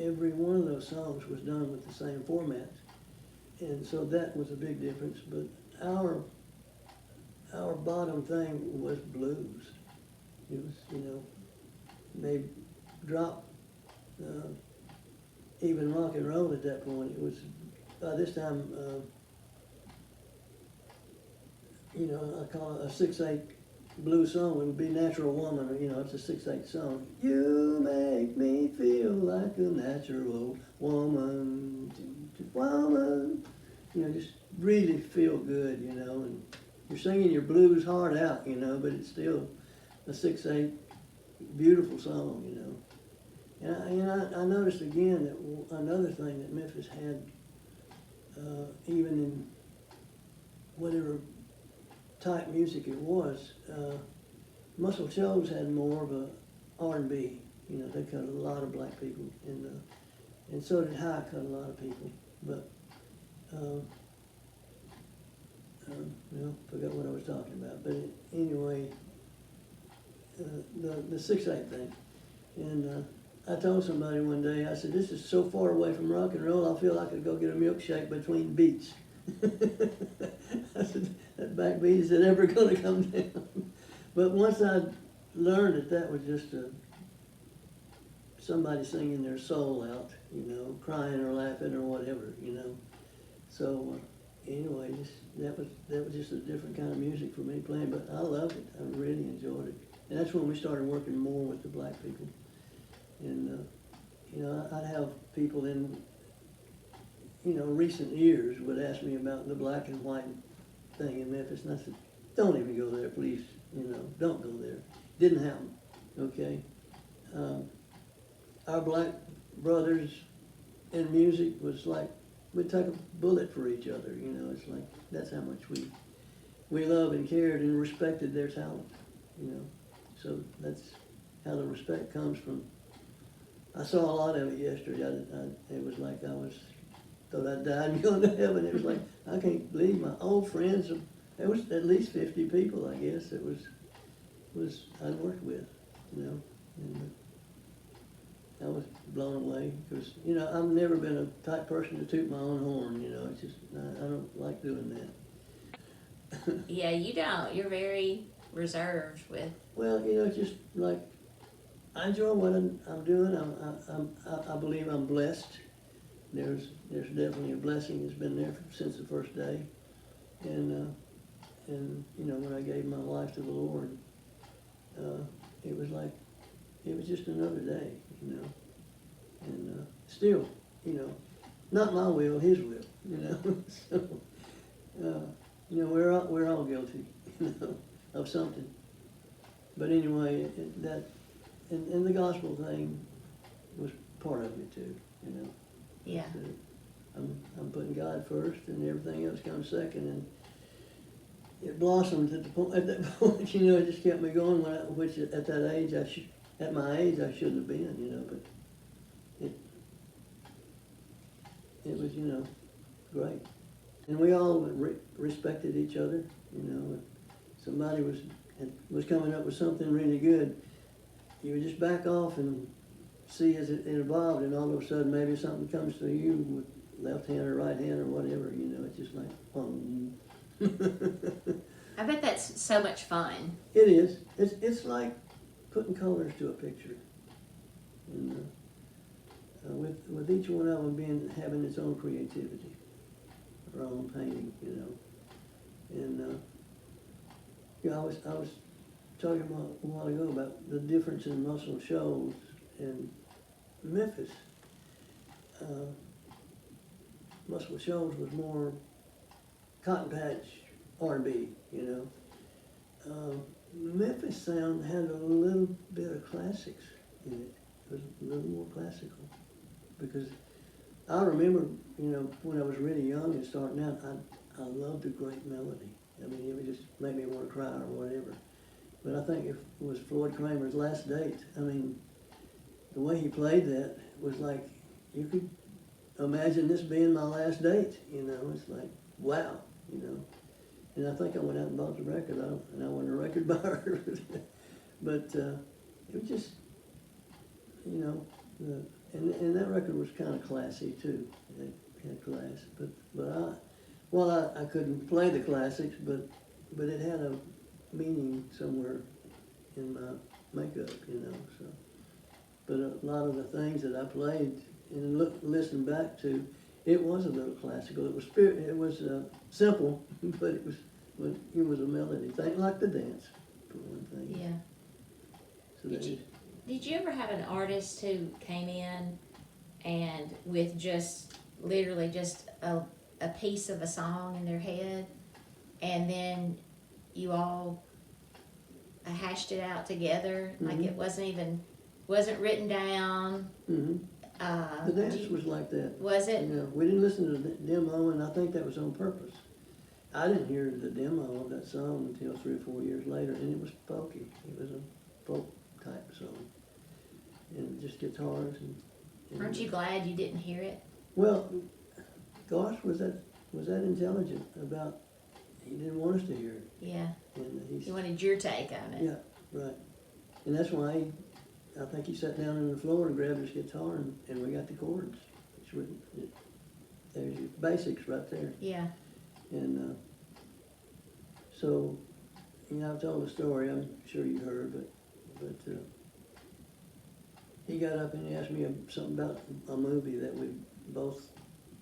Every one of those songs was done with the same format, and so that was a big difference. But our bottom thing was blues. It was, you know, they dropped even rock and roll at that point. It was, by this time, you know, I call it a 6/8 blues song. It would be Natural Woman, or, you know, it's a 6/8 song. You make me feel like a natural woman, woman. You know, just really feel good, you know, and you're singing your blues heart out, you know, but it's still a 6/8 beautiful song, you know. And I noticed again that another thing that Memphis had, even in whatever type music it was, Muscle Shoals had more of a R&B. You know, they cut a lot of black people, and so did High cut a lot of people. But well, forgot what I was talking about. But anyway, the 6/8 thing, and I told somebody one day, I said, this is so far away from rock and roll, I feel like I could go get a milkshake between beats. I said, that backbeat, is it ever going to come down? But once I learned that was just somebody singing their soul out, you know, crying or laughing or whatever, you know. So anyway, that was just a different kind of music for me playing, but I loved it. I really enjoyed it. And that's when we started working more with the black people. And, you know, I'd have people in, you know, recent years would ask me about the black and white thing in Memphis, and I said, don't even go there, please. You know, don't go there. Didn't happen, okay? Our black brothers in music was like, we'd take a bullet for each other, you know. It's like, that's how much we we loved and cared and respected their talent, you know. So that's how the respect comes from. I saw a lot of it yesterday. It was like thought I'd died and gone to heaven. It was like, I can't believe my old friends. There was at least 50 people, I guess, that was I'd worked with, you know. And I was blown away because, you know, I've never been a type person to toot my own horn, you know. It's just, I don't like doing that. Yeah, you don't. You're very reserved with. Well, you know, it's just like, I enjoy what I'm doing. I believe I'm blessed. There's definitely a blessing that's been there since the first day. And you know, when I gave my life to the Lord, it was like, it was just another day, you know. And still, you know, not my will, His will, you know. So, you know, we're all guilty, you know, of something. But anyway, and the gospel thing was part of it too, you know. Yeah. I'm putting God first, and everything else comes second, and it blossomed at that point, you know. It just kept me going. Which at that age, at my age, I shouldn't have been, you know. But it was, you know, great, and we all respected each other, you know. If somebody was coming up with something really good, you would just back off and see as it evolved, and all of a sudden maybe something comes to you with left hand or right hand or whatever, you know. It's just like, I bet that's so much fun. It is. It's like putting colors to a picture, and with each one of them having its own creativity, or own painting, you know. And you know, I was talking a while ago about the difference in Muscle Shoals and Memphis. Muscle Shoals was more cotton patch R&B, you know. Memphis sound had a little bit of classics in it. It was a little more classical, because I remember, you know, when I was really young and starting out, I loved a great melody. I mean, it would just make me want to cry or whatever. But I think if it was Floyd Kramer's Last Date, I mean, the way he played that was like, you could imagine this being my last date, you know. It's like, wow, you know. And I think I went out and bought the record, and I wasn't a record buyer. But it was just, you know, and that record was kind of classy too. It had class. But I couldn't play the classics, but it had a meaning somewhere in my makeup, you know. So, but a lot of the things that I played and listened back to, it was a little classical. It was simple, but it was a melody thing, like the dance, for one thing. Yeah. So Did you ever have an artist who came in and with literally just a piece of a song in their head, and then you all hashed it out together, Mm-hmm. like it wasn't written down? Mm-hmm. The dance was like that. Was it? You know, we didn't listen to the demo, and I think that was on purpose. I didn't hear the demo of that song until 3 or 4 years later, and it was folky. It was a folk type song, and just guitars and Aren't you glad you didn't hear it? Well, gosh, was that intelligent about? He didn't want us to hear it. Yeah. And He wanted your take on it. Yeah, right. And that's why I think he sat down on the floor and grabbed his guitar, and we got the chords. There's your basics right there. Yeah. And so, you know, I've told the story. I'm sure you heard, but he got up and he asked me something about a movie that we both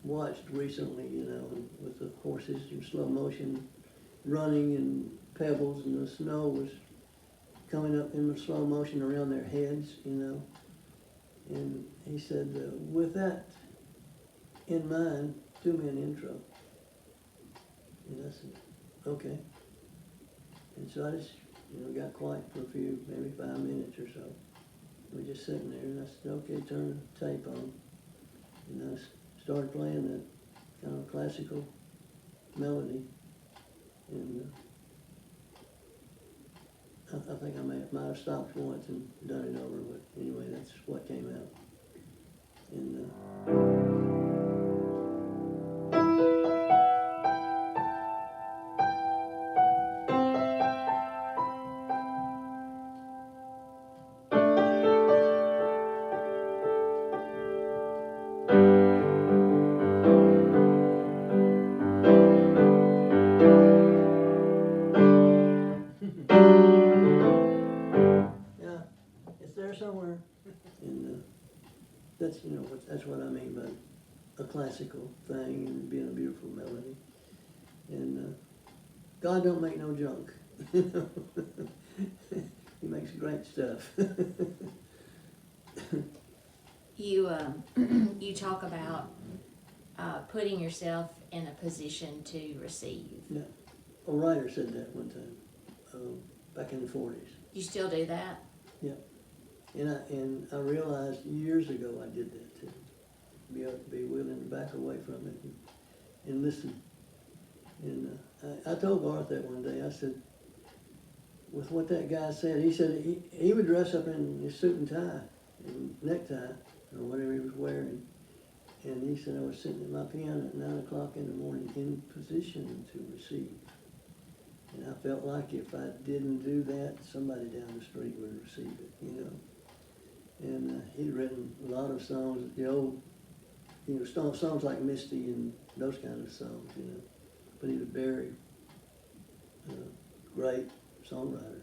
watched recently, you know, with the horses in slow motion running and pebbles, and the snow was coming up in slow motion around their heads, you know. And he said, with that in mind, do me an intro. And I said, okay. And so I just, you know, got quiet for a few, maybe 5 minutes or so. We were just sitting there, and I said, okay, turn the tape on. And I started playing that kind of classical melody. And I think I might have stopped once and done it over, but anyway, that's what came out. And yeah, it's there somewhere. And that's, you know, that's what I mean by a classical thing and being a beautiful melody. And God don't make no junk. He makes great stuff. You you talk about putting yourself in a position to receive. Yeah, a writer said that one time, back in the 40s. You still do that? And I realized years ago I did that too. Be willing to back away from it and listen. And I told Garth that one day. I said, with what that guy said, he said he would dress up in his suit and tie and necktie or whatever he was wearing. And he said I was sitting at my piano at 9 o'clock in the morning in position to receive. And I felt like if I didn't do that, somebody down the street would receive it, you know. And he'd written a lot of songs, the old, you know, songs like Misty and those kind of songs, you know. But he was very great songwriter.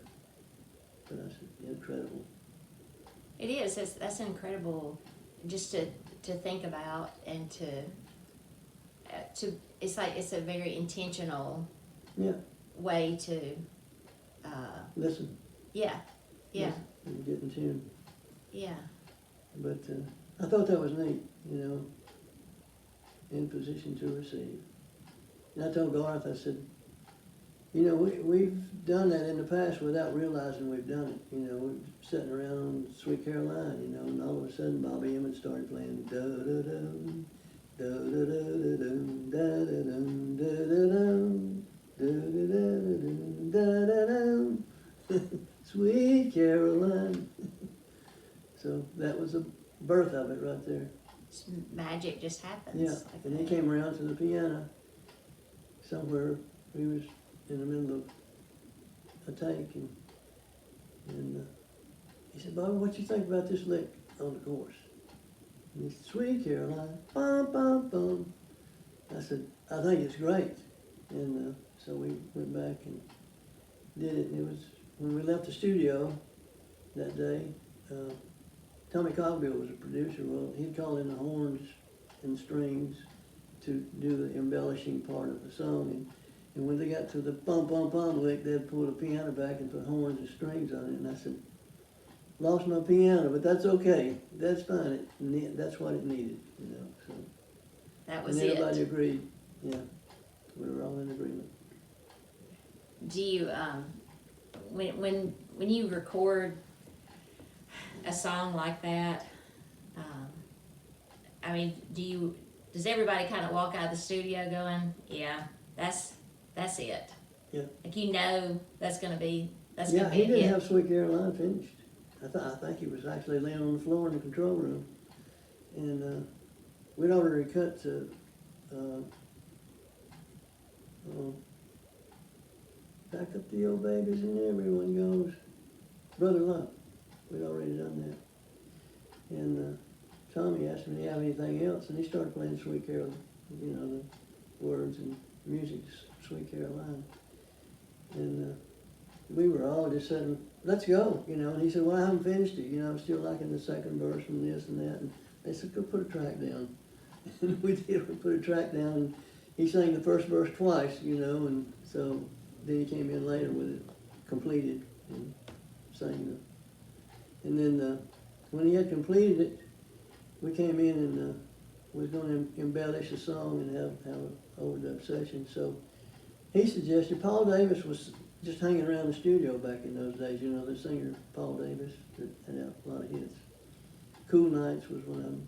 But I said, incredible. It is. That's incredible, just to think about and to it's like it's a very intentional way to listen. Yeah. Listen and get in tune. Yeah. But I thought that was neat, you know, in position to receive. And I told Garth, I said, you know, we've done that in the past without realizing we've done it. You know, we're sitting around on Sweet Caroline, you know, and all of a sudden Bobby Emmons started playing da-da-dum, da-da-da-da-dum, da-da-dum, da-da-dum, da-da-da-da-dum, da-da-dum, Sweet Caroline. So that was the birth of it right there. Magic just happens. Yeah, like and that. he came around to the piano somewhere. He was in the middle of a take, and he said, Bobby, what you think about this lick on the chorus? And he said, Sweet Caroline, bum, bum, bum. I said, I think it's great. And so we went back and did it, and it was, when we left the studio that day, Tommy Cogbill was a producer. Well, he'd call in the horns and strings to do the embellishing part of the song. And when they got to the bum, bum, bum lick, they'd pull the piano back and put horns and strings on it. And I said, lost my piano, but that's okay. That's fine. That's what it needed, you know. So That was and everybody it. agreed. Yeah, we were all in agreement. Do you when you record a song like that, I mean, does everybody kind of walk out of the studio going, yeah, that's it? Yeah. Like, you know, that's gonna be Yeah, gonna be he a didn't hit. have Sweet Caroline finished. I think he was actually laying on the floor in the control room. And we'd already cut to Back Up the Old Babies and Everyone Goes, Brother Love. We'd already done that. And Tommy asked me, do you have anything else? And he started playing Sweet Caroline, you know, the words and music, Sweet Caroline. And we were all just saying, let's go, you know. And he said, well, I haven't finished it, you know, I'm still liking the second verse and this and that. And they said, go put a track down. And we did, we put a track down, and he sang the first verse twice, you know, and so then he came in later with it completed and sang the, and then when he had completed it, we came in and was going to embellish the song and have an overdub session. So he suggested, Paul Davis was just hanging around the studio back in those days, you know, the singer Paul Davis that had out a lot of hits. Cool Nights was one of them.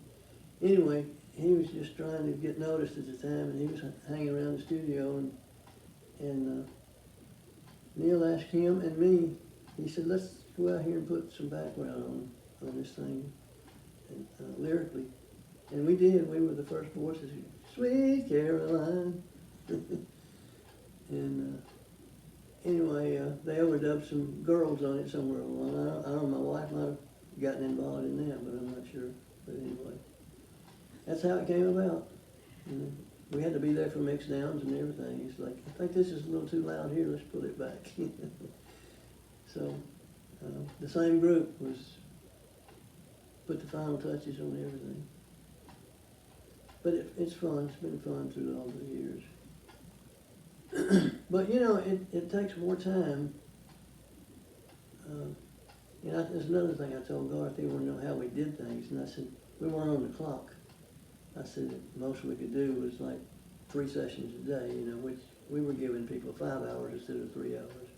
Anyway, he was just trying to get noticed at the time, and he was hanging around the studio, and Neil asked him and me he said, let's go out here and put some background on this thing, and, lyrically. And we did. We were the first voices. Sweet Caroline. And anyway, they overdubbed some girls on it somewhere along. I don't know, my wife might have gotten involved in that, but I'm not sure. But anyway, that's how it came about. You know, we had to be there for mix downs and everything. It's like, I think this is a little too loud here, let's pull it back. So, the same group was, put the final touches on everything. But it's fun, it's been fun through all the years. But you know, it takes more time. There's another thing I told Garth, he wanted to know how we did things, and I said, we weren't on the clock. I said that most we could do was like 3 sessions a day, you know, which we were giving people 5 hours instead of 3 hours.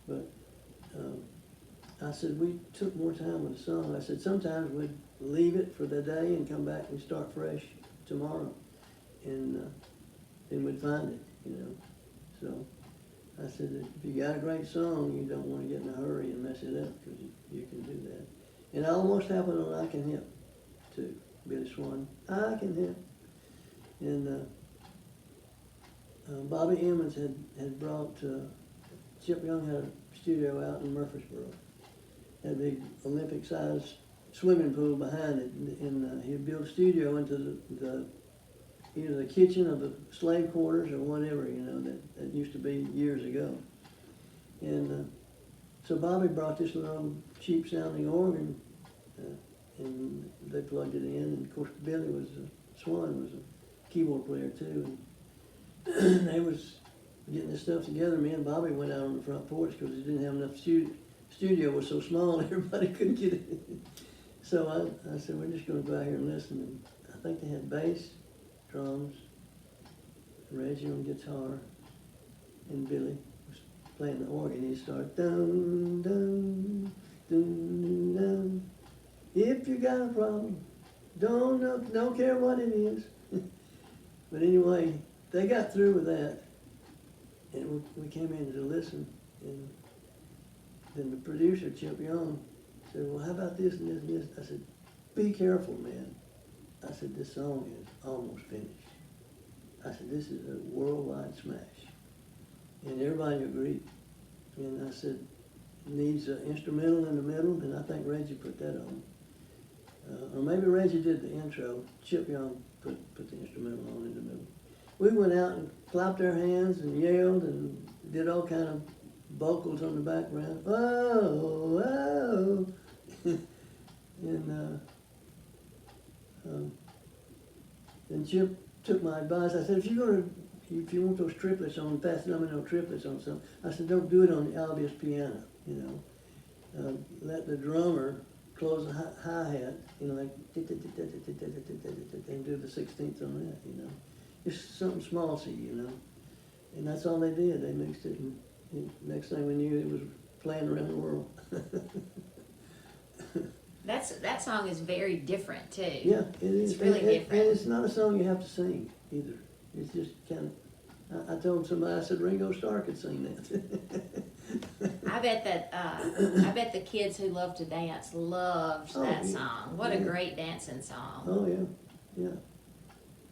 But I said we took more time with the song. I said sometimes we'd leave it for the day and come back and start fresh tomorrow, and then we'd find it, you know. So I said that if you got a great song, you don't want to get in a hurry and mess it up, because you can do that. And it almost happened on I Can Help, too. Billy Swan, I Can Help. And Bobby Emmons had brought, Chip Young had a studio out in Murfreesboro. Had a big Olympic-sized swimming pool behind it, and he'd built a studio into either the kitchen or the slave quarters or whatever, you know, that used to be years ago. And so Bobby brought this little cheap-sounding organ, and they plugged it in, and of course Billy Swan was a keyboard player too. And they was getting this stuff together. Me and Bobby went out on the front porch because he didn't have enough studio was so small everybody couldn't get it. So I said, we're just going to go out here and listen. And I think they had bass, drums, Reggie on guitar, and Billy was playing the organ. He started dun dun dun dun. If you got a problem, don't care what it is. But anyway, they got through with that, and we came in to listen, and then the producer, Chip Young, said, well, how about this and this and this? I said, be careful, man. I said, this song is almost finished. I said, this is a worldwide smash. And everybody agreed. And I said, it needs an instrumental in the middle, and I think Reggie put that on. Or maybe Reggie did the intro. Chip Young put the instrumental on in the middle. We went out and clapped our hands and yelled and did all kind of vocals on the background. Whoa, whoa. And then Chip took my advice. I said, if you want those triplets on, fast domino triplets on something, I said, don't do it on the obvious piano, you know. Let the drummer close the hi-hat, you know, like, and do the 16th on that, you know. Just something small, you know. And that's all they did. They mixed it, and next thing we knew, it was playing around the world. That song is very different too. Yeah, it is. It's really different. And it's not a song you have to sing either. It's just kind of. I told somebody, I said Ringo Starr could sing that. I bet the kids who love to dance loved that song. What a great dancing song. Oh yeah, yeah.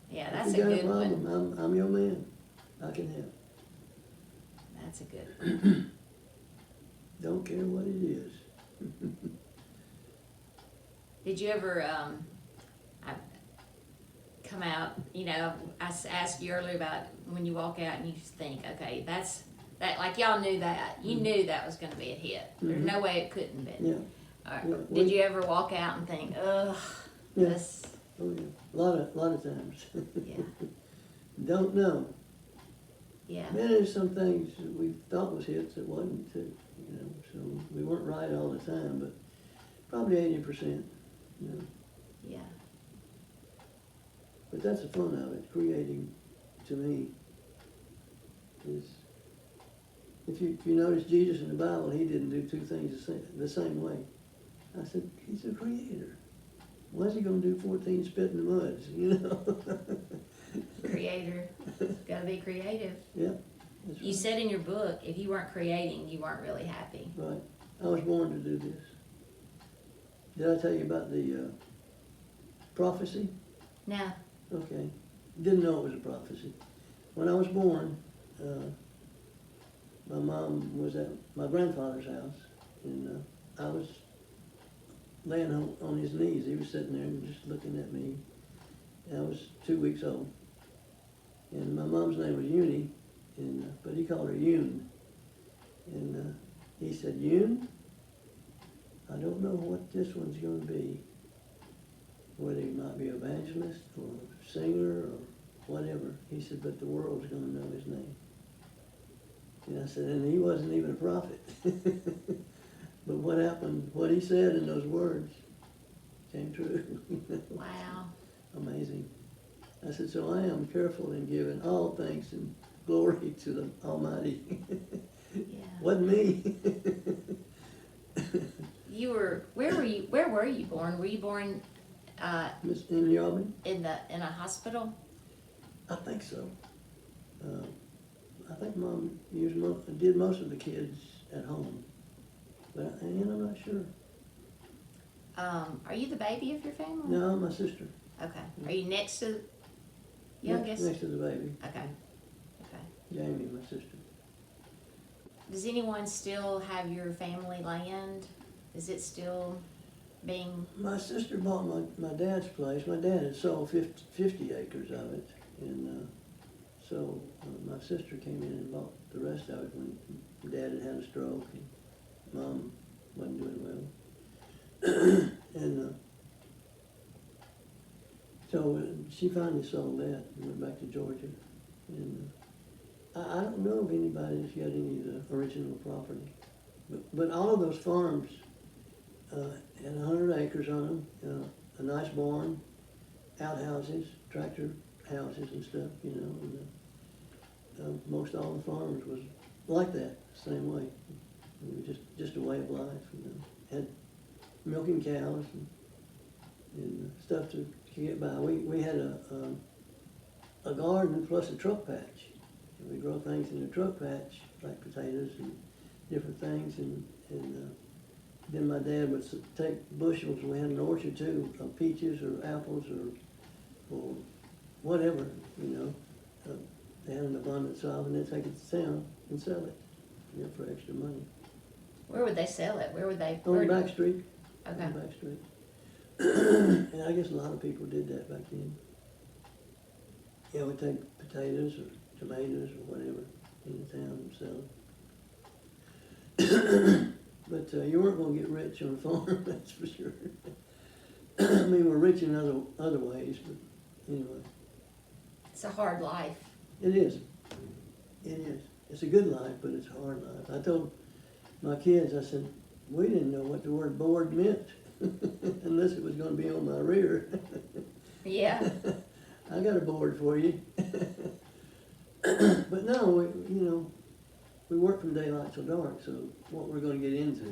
Yeah, that's if you a got good a problem, one. I'm your man. I can help. That's a good one. Don't care what it is. Did you ever come out, you know, I asked you earlier about when you walk out and you think, okay, that, like y'all knew that. You knew that was going to be a hit. There's no way it couldn't have been. Yeah. All right. Yeah, Did you ever walk out and think, ugh, Yeah. this, Oh yeah. A lot of times. yeah, Don't know. yeah. Man, there's some things that we thought was hits that wasn't too, you know, so we weren't right all the time, but probably 80%, you know. Yeah. But that's the fun of it, creating, to me, is, if you notice Jesus in the Bible, he didn't do two things the same way. I said, he's a creator. Why's he gonna do 14 spit in the muds, you know? Creator. Gotta be creative. Yeah, That's You said in your book, if you weren't creating, you weren't really happy. right. I was born to do this. Did I tell you about the prophecy? No. Okay. Didn't know it was a prophecy. When I was born, my mom was at my grandfather's house, and I was laying on his knees. He was sitting there and just looking at me. And I was 2 weeks old. And my mom's name was Uni, but he called her Yoon. And he said, Yoon, I don't know what this one's going to be, whether he might be an evangelist or a singer or whatever. He said, but the world's going to know his name. And I said, and he wasn't even a prophet. But what happened, what he said in those words came true. Wow. Amazing. I said, so I am careful in giving all thanks and glory to the Almighty. Yeah. Wasn't me. Where were you born? Were you born In the Albany? in a hospital? I think so. I think Mom did most of the kids at home, but I'm not sure. Are you the baby of your family? No, my sister. Okay. Are you next to youngest? Next to the baby. Okay. Okay. Jamie, my sister. Does anyone still have your family land? Is it still being? My sister bought my dad's place. My dad had sold 50 acres of it, and so my sister came in and bought the rest of it when Dad had a stroke and Mom wasn't doing well. And so she finally sold that and went back to Georgia. And I don't know if anybody's got any of the original property, but all of those farms had 100 acres on them, a nice barn, outhouses, tractor houses and stuff, you know. And most all the farms was like that, same way. It was just a way of life, you know. Had milking cows and stuff to get by. We had a garden plus a truck patch. And we grow things in the truck patch, like potatoes and different things. And then my dad would take bushels. We had an orchard too, of peaches or apples or whatever, you know. They had an abundance of, and they'd take it to town and sell it, you know, for extra money. Where would they sell it? Where would they? On the back street. Okay. On the back street. And I guess a lot of people did that back then. Yeah, we'd take potatoes or tomatoes or whatever into town and sell it. But you weren't going to get rich on a farm, that's for sure. I mean, we're rich in other ways, but anyway. It's a hard life. It is. It is. It's a good life, but it's a hard life. I told my kids, I said, we didn't know what the word board meant unless it was going to be on my rear. Yeah. I got a board for you. But no, we work from daylight till dark, so what we're going to get into,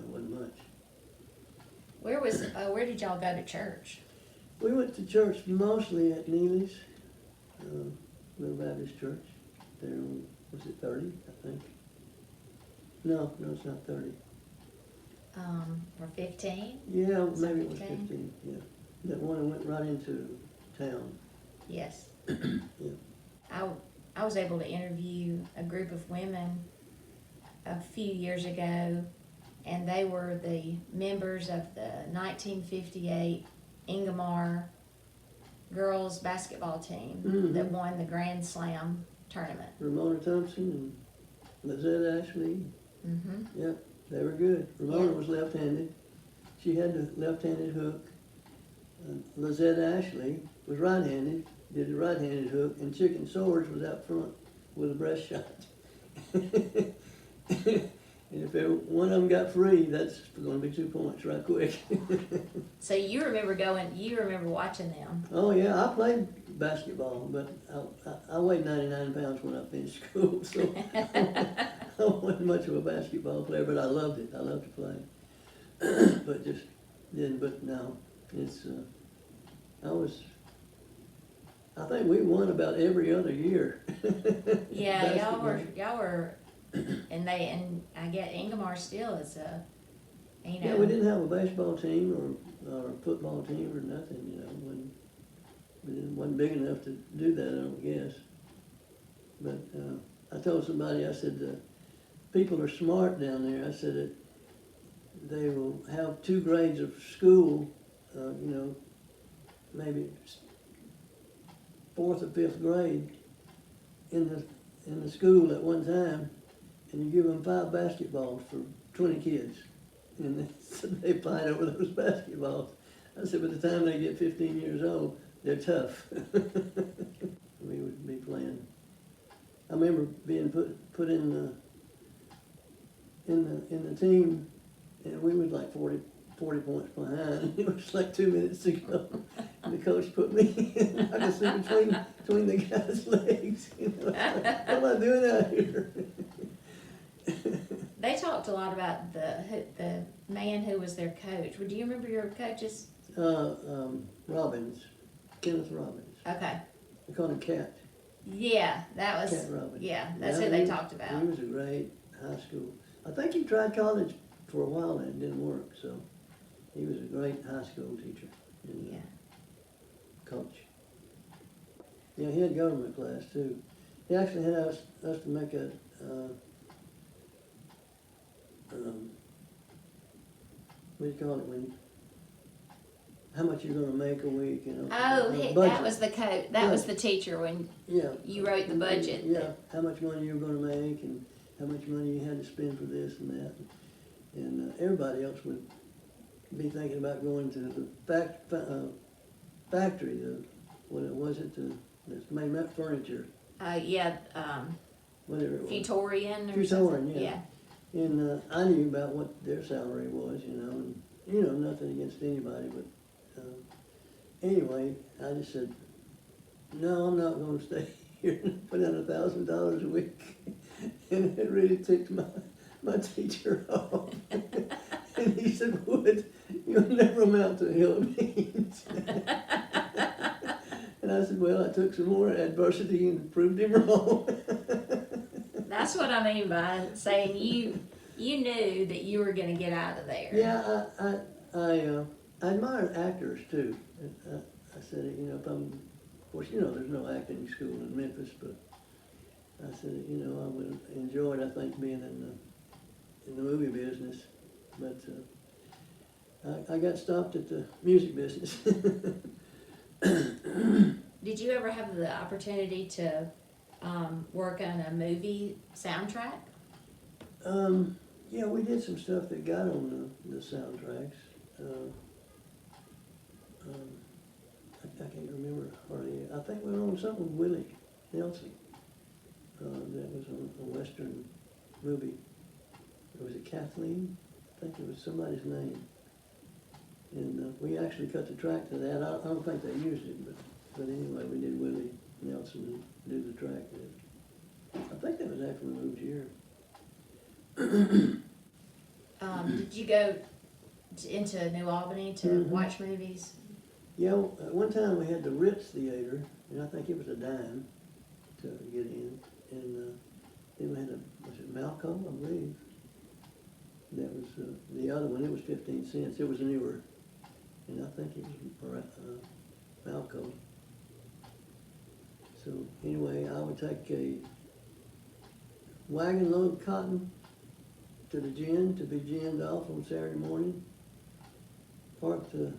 wasn't much. Where did y'all go to church? We went to church mostly at Neely's, Little Baptist Church. There on, was it 30, I think? No, it's not 30. Or 15? Yeah, Is that maybe it was 15? 15, yeah. That one that went right into town. Yes. Yeah. I was able to interview a group of women a few years ago, and they were the members of the 1958 Ingomar girls basketball team Mhm. that won the Grand Slam tournament. Ramona Thompson and Lizette Ashley. Mm-hmm. Yep, they were good. Ramona Yeah. was left-handed. She had the left-handed hook. Lizette Ashley was right-handed, did the right-handed hook, and Chicken Swords was out front with a breast shot. And if one of them got free, that's going to be 2 points right quick. So you remember watching them. Oh yeah, I played basketball, but I weighed 99 pounds when I finished school, so I wasn't much of a basketball player, but I loved it. I loved to play. But just didn't, but no, it's, I think we won about every other year. Yeah, Basketball. y'all were, and I get Ingomar still is a, you know. Yeah, we didn't have a baseball team or a football team or nothing, you know, wasn't big enough to do that, I don't guess. But, I told somebody, I said, people are smart down there. I said that they will have 2 grades of school, you know, maybe 4th or 5th grade in the school at one time, and you give them 5 basketballs for 20 kids, and they fight over those basketballs. I said, by the time they get 15 years old, they're tough. We would be playing. I remember being put in the team, and we was like 40 points behind. It was like 2 minutes to go, and the coach put me in. I could see between the guys' legs. You know, like, what am I doing out here? They talked a lot about the man who was their coach. Do you remember your coaches? Robbins, Kenneth Robbins. Okay. We called him Cat. Yeah, that was. Cat Robbins. Yeah, that's who they talked about. He was a great high school. I think he tried college for a while and it didn't work. So he was a great high school teacher and Yeah. coach. Yeah, he had government class too. He actually had us to make a what do you call it when? How much you're going to make a week? You know. Oh, budget. that was the coach. That Yeah. was the teacher when Yeah. you wrote the budget. Yeah, how much money you were gonna make and how much money you had to spend for this and that. And everybody else would be thinking about going to the factory, what was it, that's made that furniture, Yeah, whatever it was. Futorian or Futorian, something. yeah. And I knew about what their salary was, you know, and, you know, nothing against anybody, but anyway, I just said, no, I'm not gonna stay here and put in $1,000 a week. And it really ticked my teacher off. And he said, Wood, you'll never amount to a hill of beans. And I said, well, I took some more adversity and proved him wrong. That's what I mean by saying you knew that you were going to get out of there. Yeah, I admire actors too. I said, you know, of course, you know, there's no acting school in Memphis, but I said, you know, I would have enjoyed, I think, being in the movie business, but I got stopped at the music business. Did you ever have the opportunity to work on a movie soundtrack? Yeah, we did some stuff that got on the soundtracks. I can't remember hardly. I think we were on something with Willie Nelson. That was a Western movie. Was it Kathleen? I think it was somebody's name. And we actually cut the track to that. I don't think they used it, but anyway, we did Willie Nelson do the track with. I think that was after we moved here. Did you go into New Albany to watch movies? Yeah, one time we had the Ritz Theater, and I think it was a dime to get in. And then we had was it Malcolm, I believe? That was the other one. It was 15 cents. It was newer. And I think it was Malcolm. So anyway, I would take a wagon load of cotton to the gin to be ginned off on Saturday morning. Park the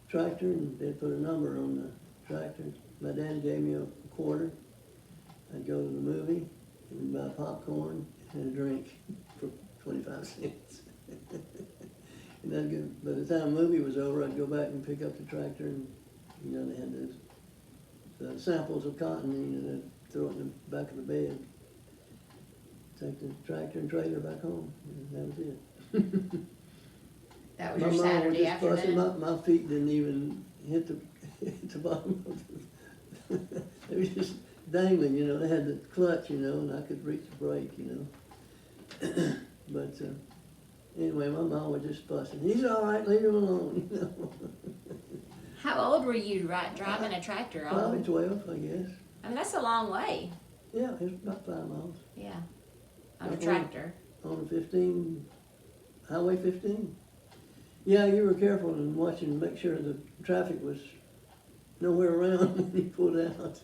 tractor and they'd put a number on the tractor. My dad gave me a quarter. I'd go to the movie and buy popcorn and a drink for 25 cents. And then by the time the movie was over, I'd go back and pick up the tractor and, you know, they had the samples of cotton, you know, they'd throw it in the back of the bed. Take the tractor and trailer back home, and that was it. That was your Saturday afternoon? My feet didn't even hit the bottom of the, they were just dangling, you know, they had the clutch, you know, and I could reach the brake, you know. But anyway, my mom was just fussing, he's all right, leave him alone, you know. How old were you driving a tractor? Probably 12, I guess. I mean, that's a long way. Yeah, it's about 5 miles. Yeah. On a Like tractor. On 15, Highway 15. Yeah, you were careful and watching, make sure the traffic was nowhere around when you pulled out.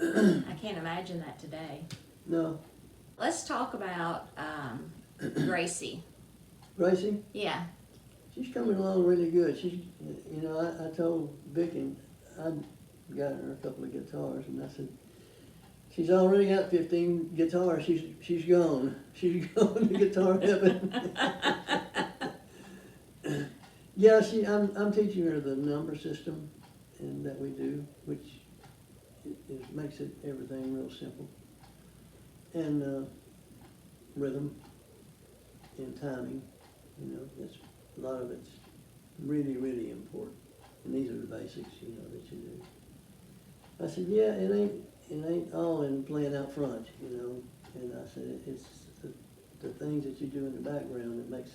I can't imagine that today. No. Let's talk about Gracie. Gracie? Yeah. She's coming along really good. She's, you know, I told Vicky I'd gotten her a couple of guitars, and I said, she's already got 15 guitars. She's gone. She's gone to guitar heaven. Yeah, I'm teaching her the number system, and that we do, which makes it everything real simple, and rhythm and timing. You know, that's a lot of it's really, really important. And these are the basics, you know, that you do. I said, yeah, it ain't all in playing out front, you know. And I said, it's the things that you do in the background that makes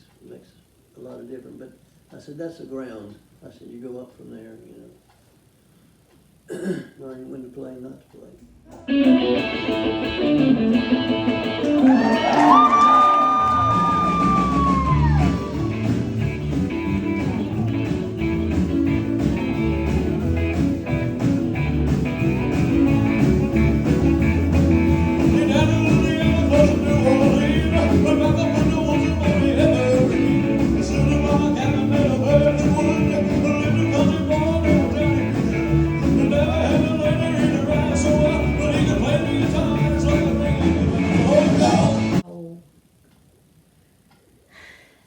a lot of difference. But I said, that's the ground. I said, you go up from there, you know. Learning when to play, not to play.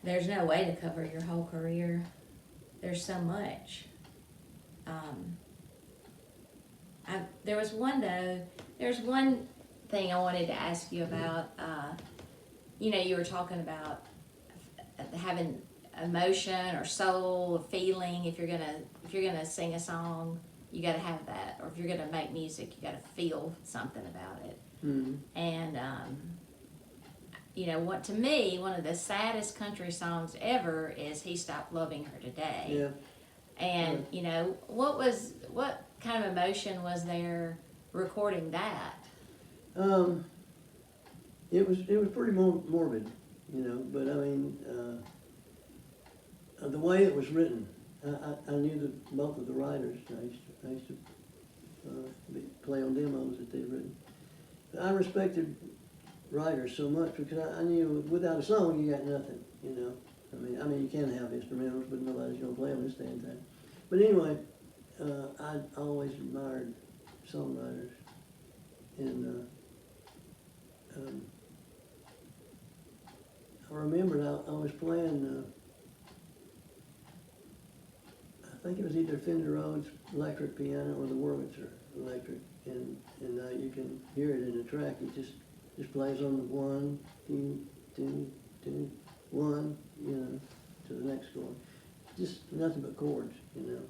There's no way to cover your whole career. There's so much. There's one thing I wanted to ask you about. You know, you were talking about having emotion or soul or feeling. If you're gonna sing a song, you got to have that. Or if you're gonna make music, you got to feel something about it. Mm-hmm. And you know, what to me, one of the saddest country songs ever is "He Stopped Loving Her Today." Yeah. And you know, what kind of emotion was there recording that? It was pretty morbid, you know. But I mean, the way it was written, I knew both of the writers. I used to play on demos that they'd written. I respected writers so much because I knew without a song you got nothing, you know. I mean you can have instrumentals, but nobody's gonna play them this day and time. But anyway, I always admired songwriters, and I remembered I was playing. I think it was either Fender Rhodes electric piano or the Wurlitzer electric, and you can hear it in the track. It just plays on the 1, 2, 2, 2, 1, you know, to the next chord. Just nothing but chords, you know.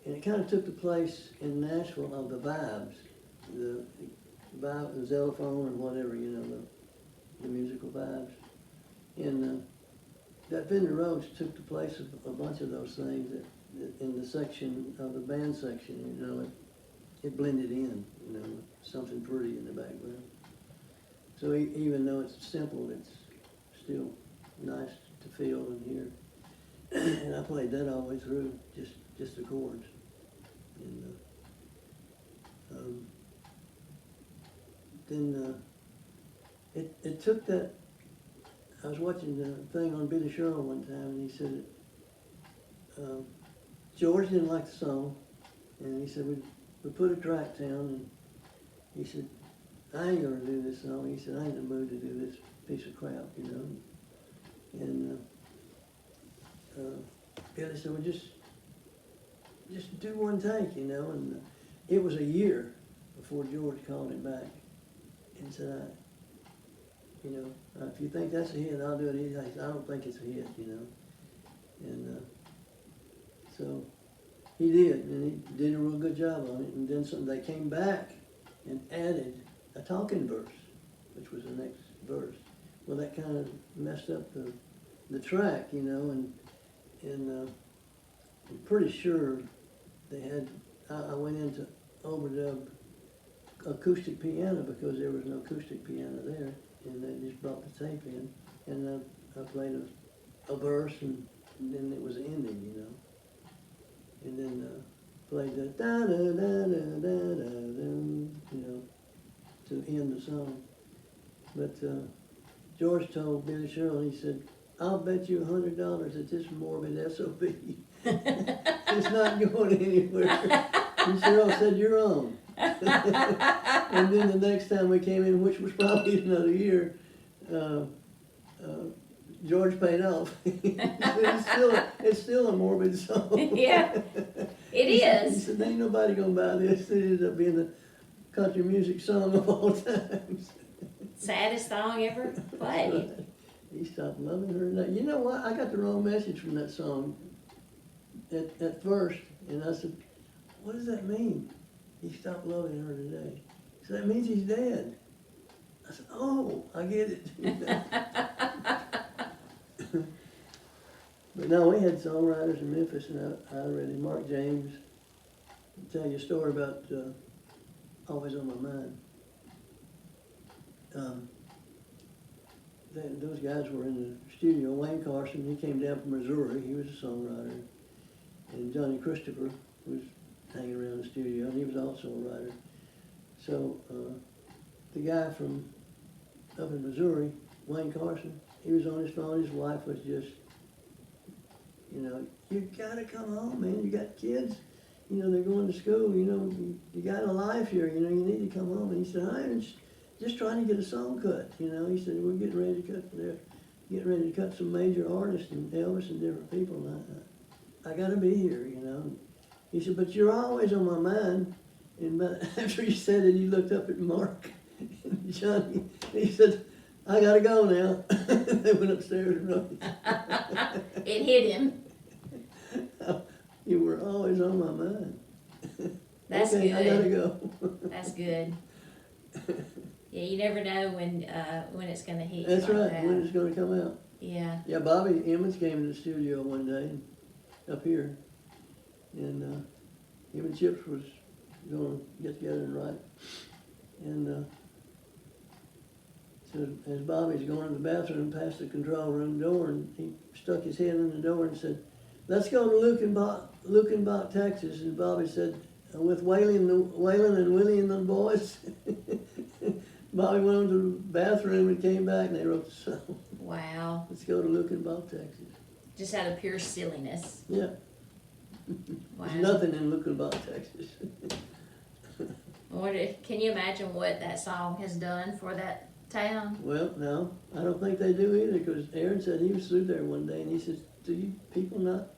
And it kind of took the place in Nashville of the vibes, the vibe, the xylophone or whatever, you know, the musical vibes. And that Fender Rhodes took the place of a bunch of those things that in the section of the band section, you know, it blended in, you know, something pretty in the background. So even though it's simple, it's still nice to feel and hear. And I played that all the way through, just the chords. And then it took that. I was watching the thing on Billy Sherrill one time, and he said that George didn't like the song, and he said we put a track down, and he said, I ain't gonna do this song. He said, I ain't in the mood to do this piece of crap, you know. And Billy said, well, just do one take, you know. And it was a year before George called him back and said, you know, if you think that's a hit, I'll do it. He said, I don't think it's a hit, you know. And so he did, and he did a real good job on it. And then they came back and added a talking verse, which was the next verse. Well, that kind of messed up the track, you know, and I'm pretty sure they had, I went into overdub acoustic piano because there was no acoustic piano there, and they just brought the tape in, and I played a verse, and then it was an ending, you know, and then played the da da da da da da da, you know, to end the song. But George told Billy Sherrill, he said, "I'll bet you $100 that this morbid SOB it's not going anywhere." And Sherrill said, "You're on." And then the next time we came in, which was probably another year, George paid off. It's still a morbid song. Yeah, it He is. said, "Ain't nobody gonna buy this." It ended up being the country music song of all times. Saddest song ever played. He stopped loving her. Now, you know what? I got the wrong message from that song at first, and I said, "What does that mean? He stopped loving her today." So that means he's dead. I said, "Oh, I get it." But no, we had songwriters in Memphis, and I already, Mark James, I'll tell you a story about Always on My Mind. Those guys were in the studio. Wayne Carson, he came down from Missouri, he was a songwriter, and Johnny Christopher was hanging around the studio, and he was also a writer. So the guy from up in Missouri, Wayne Carson, he was on his phone. His wife was just, you know, "You gotta come home, man. You got kids. You know, they're going to school. You know, you got a life here. You know, you need to come home." And he said, "I'm just trying to get a song cut." You know, he said, "We're getting ready to cut some major artists and Elvis and different people. And I gotta be here, you know." He said, "But you're always on my mind." And after he said it, he looked up at Mark and Johnny. He said, "I gotta go now." They went upstairs and wrote it. It hit him. "You were always on my mind." That's okay, good. I gotta go. That's good. Yeah, you never know when it's gonna hit you. That's like right, that. when it's gonna come out. Yeah. Yeah, Bobby Emmons came to the studio one day up here, and him and Chips was gonna get together and write. And so as Bobby's going to the bathroom past the control room door, and he stuck his head in the door and said, "Let's go to Lukenbach, Texas." And Bobby said, "With Waylon and Willie and the boys." Bobby went into the bathroom and came back, and they wrote the song. Wow. "Let's go to Lukenbach, Texas." Just out of pure silliness. Yeah. Wow. There's nothing in Lukenbach, Texas. Can you imagine what that song has done for that town? Well, no, I don't think they do either, because Aaron said he was through there one day, and he says, "Do you people not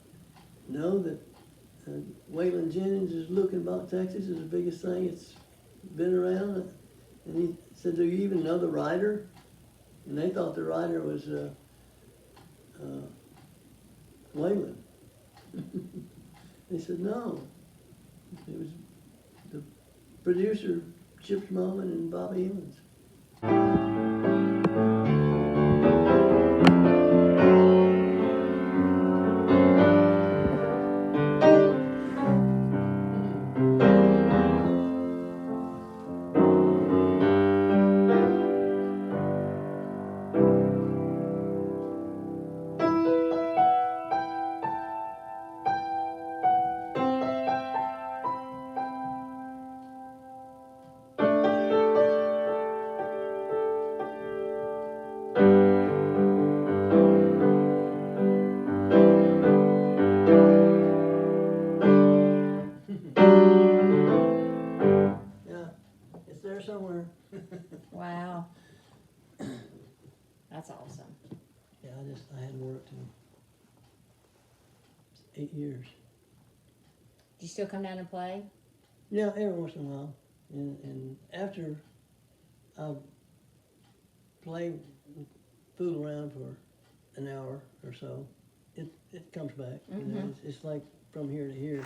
know that Waylon Jennings is Lukenbach, Texas is the biggest thing it's been around?" And he said, "Do you even know the writer?" And they thought the writer was Waylon. They said, "No, it was the producer, Chips Moman and Bobby Emmons." Somewhere. Wow. That's awesome. Yeah, I hadn't worked in 8 years. Do you still come down and play? Yeah, every once in a while. And after I play, fool around for an hour or so, it comes back. You know, it's like from here to here.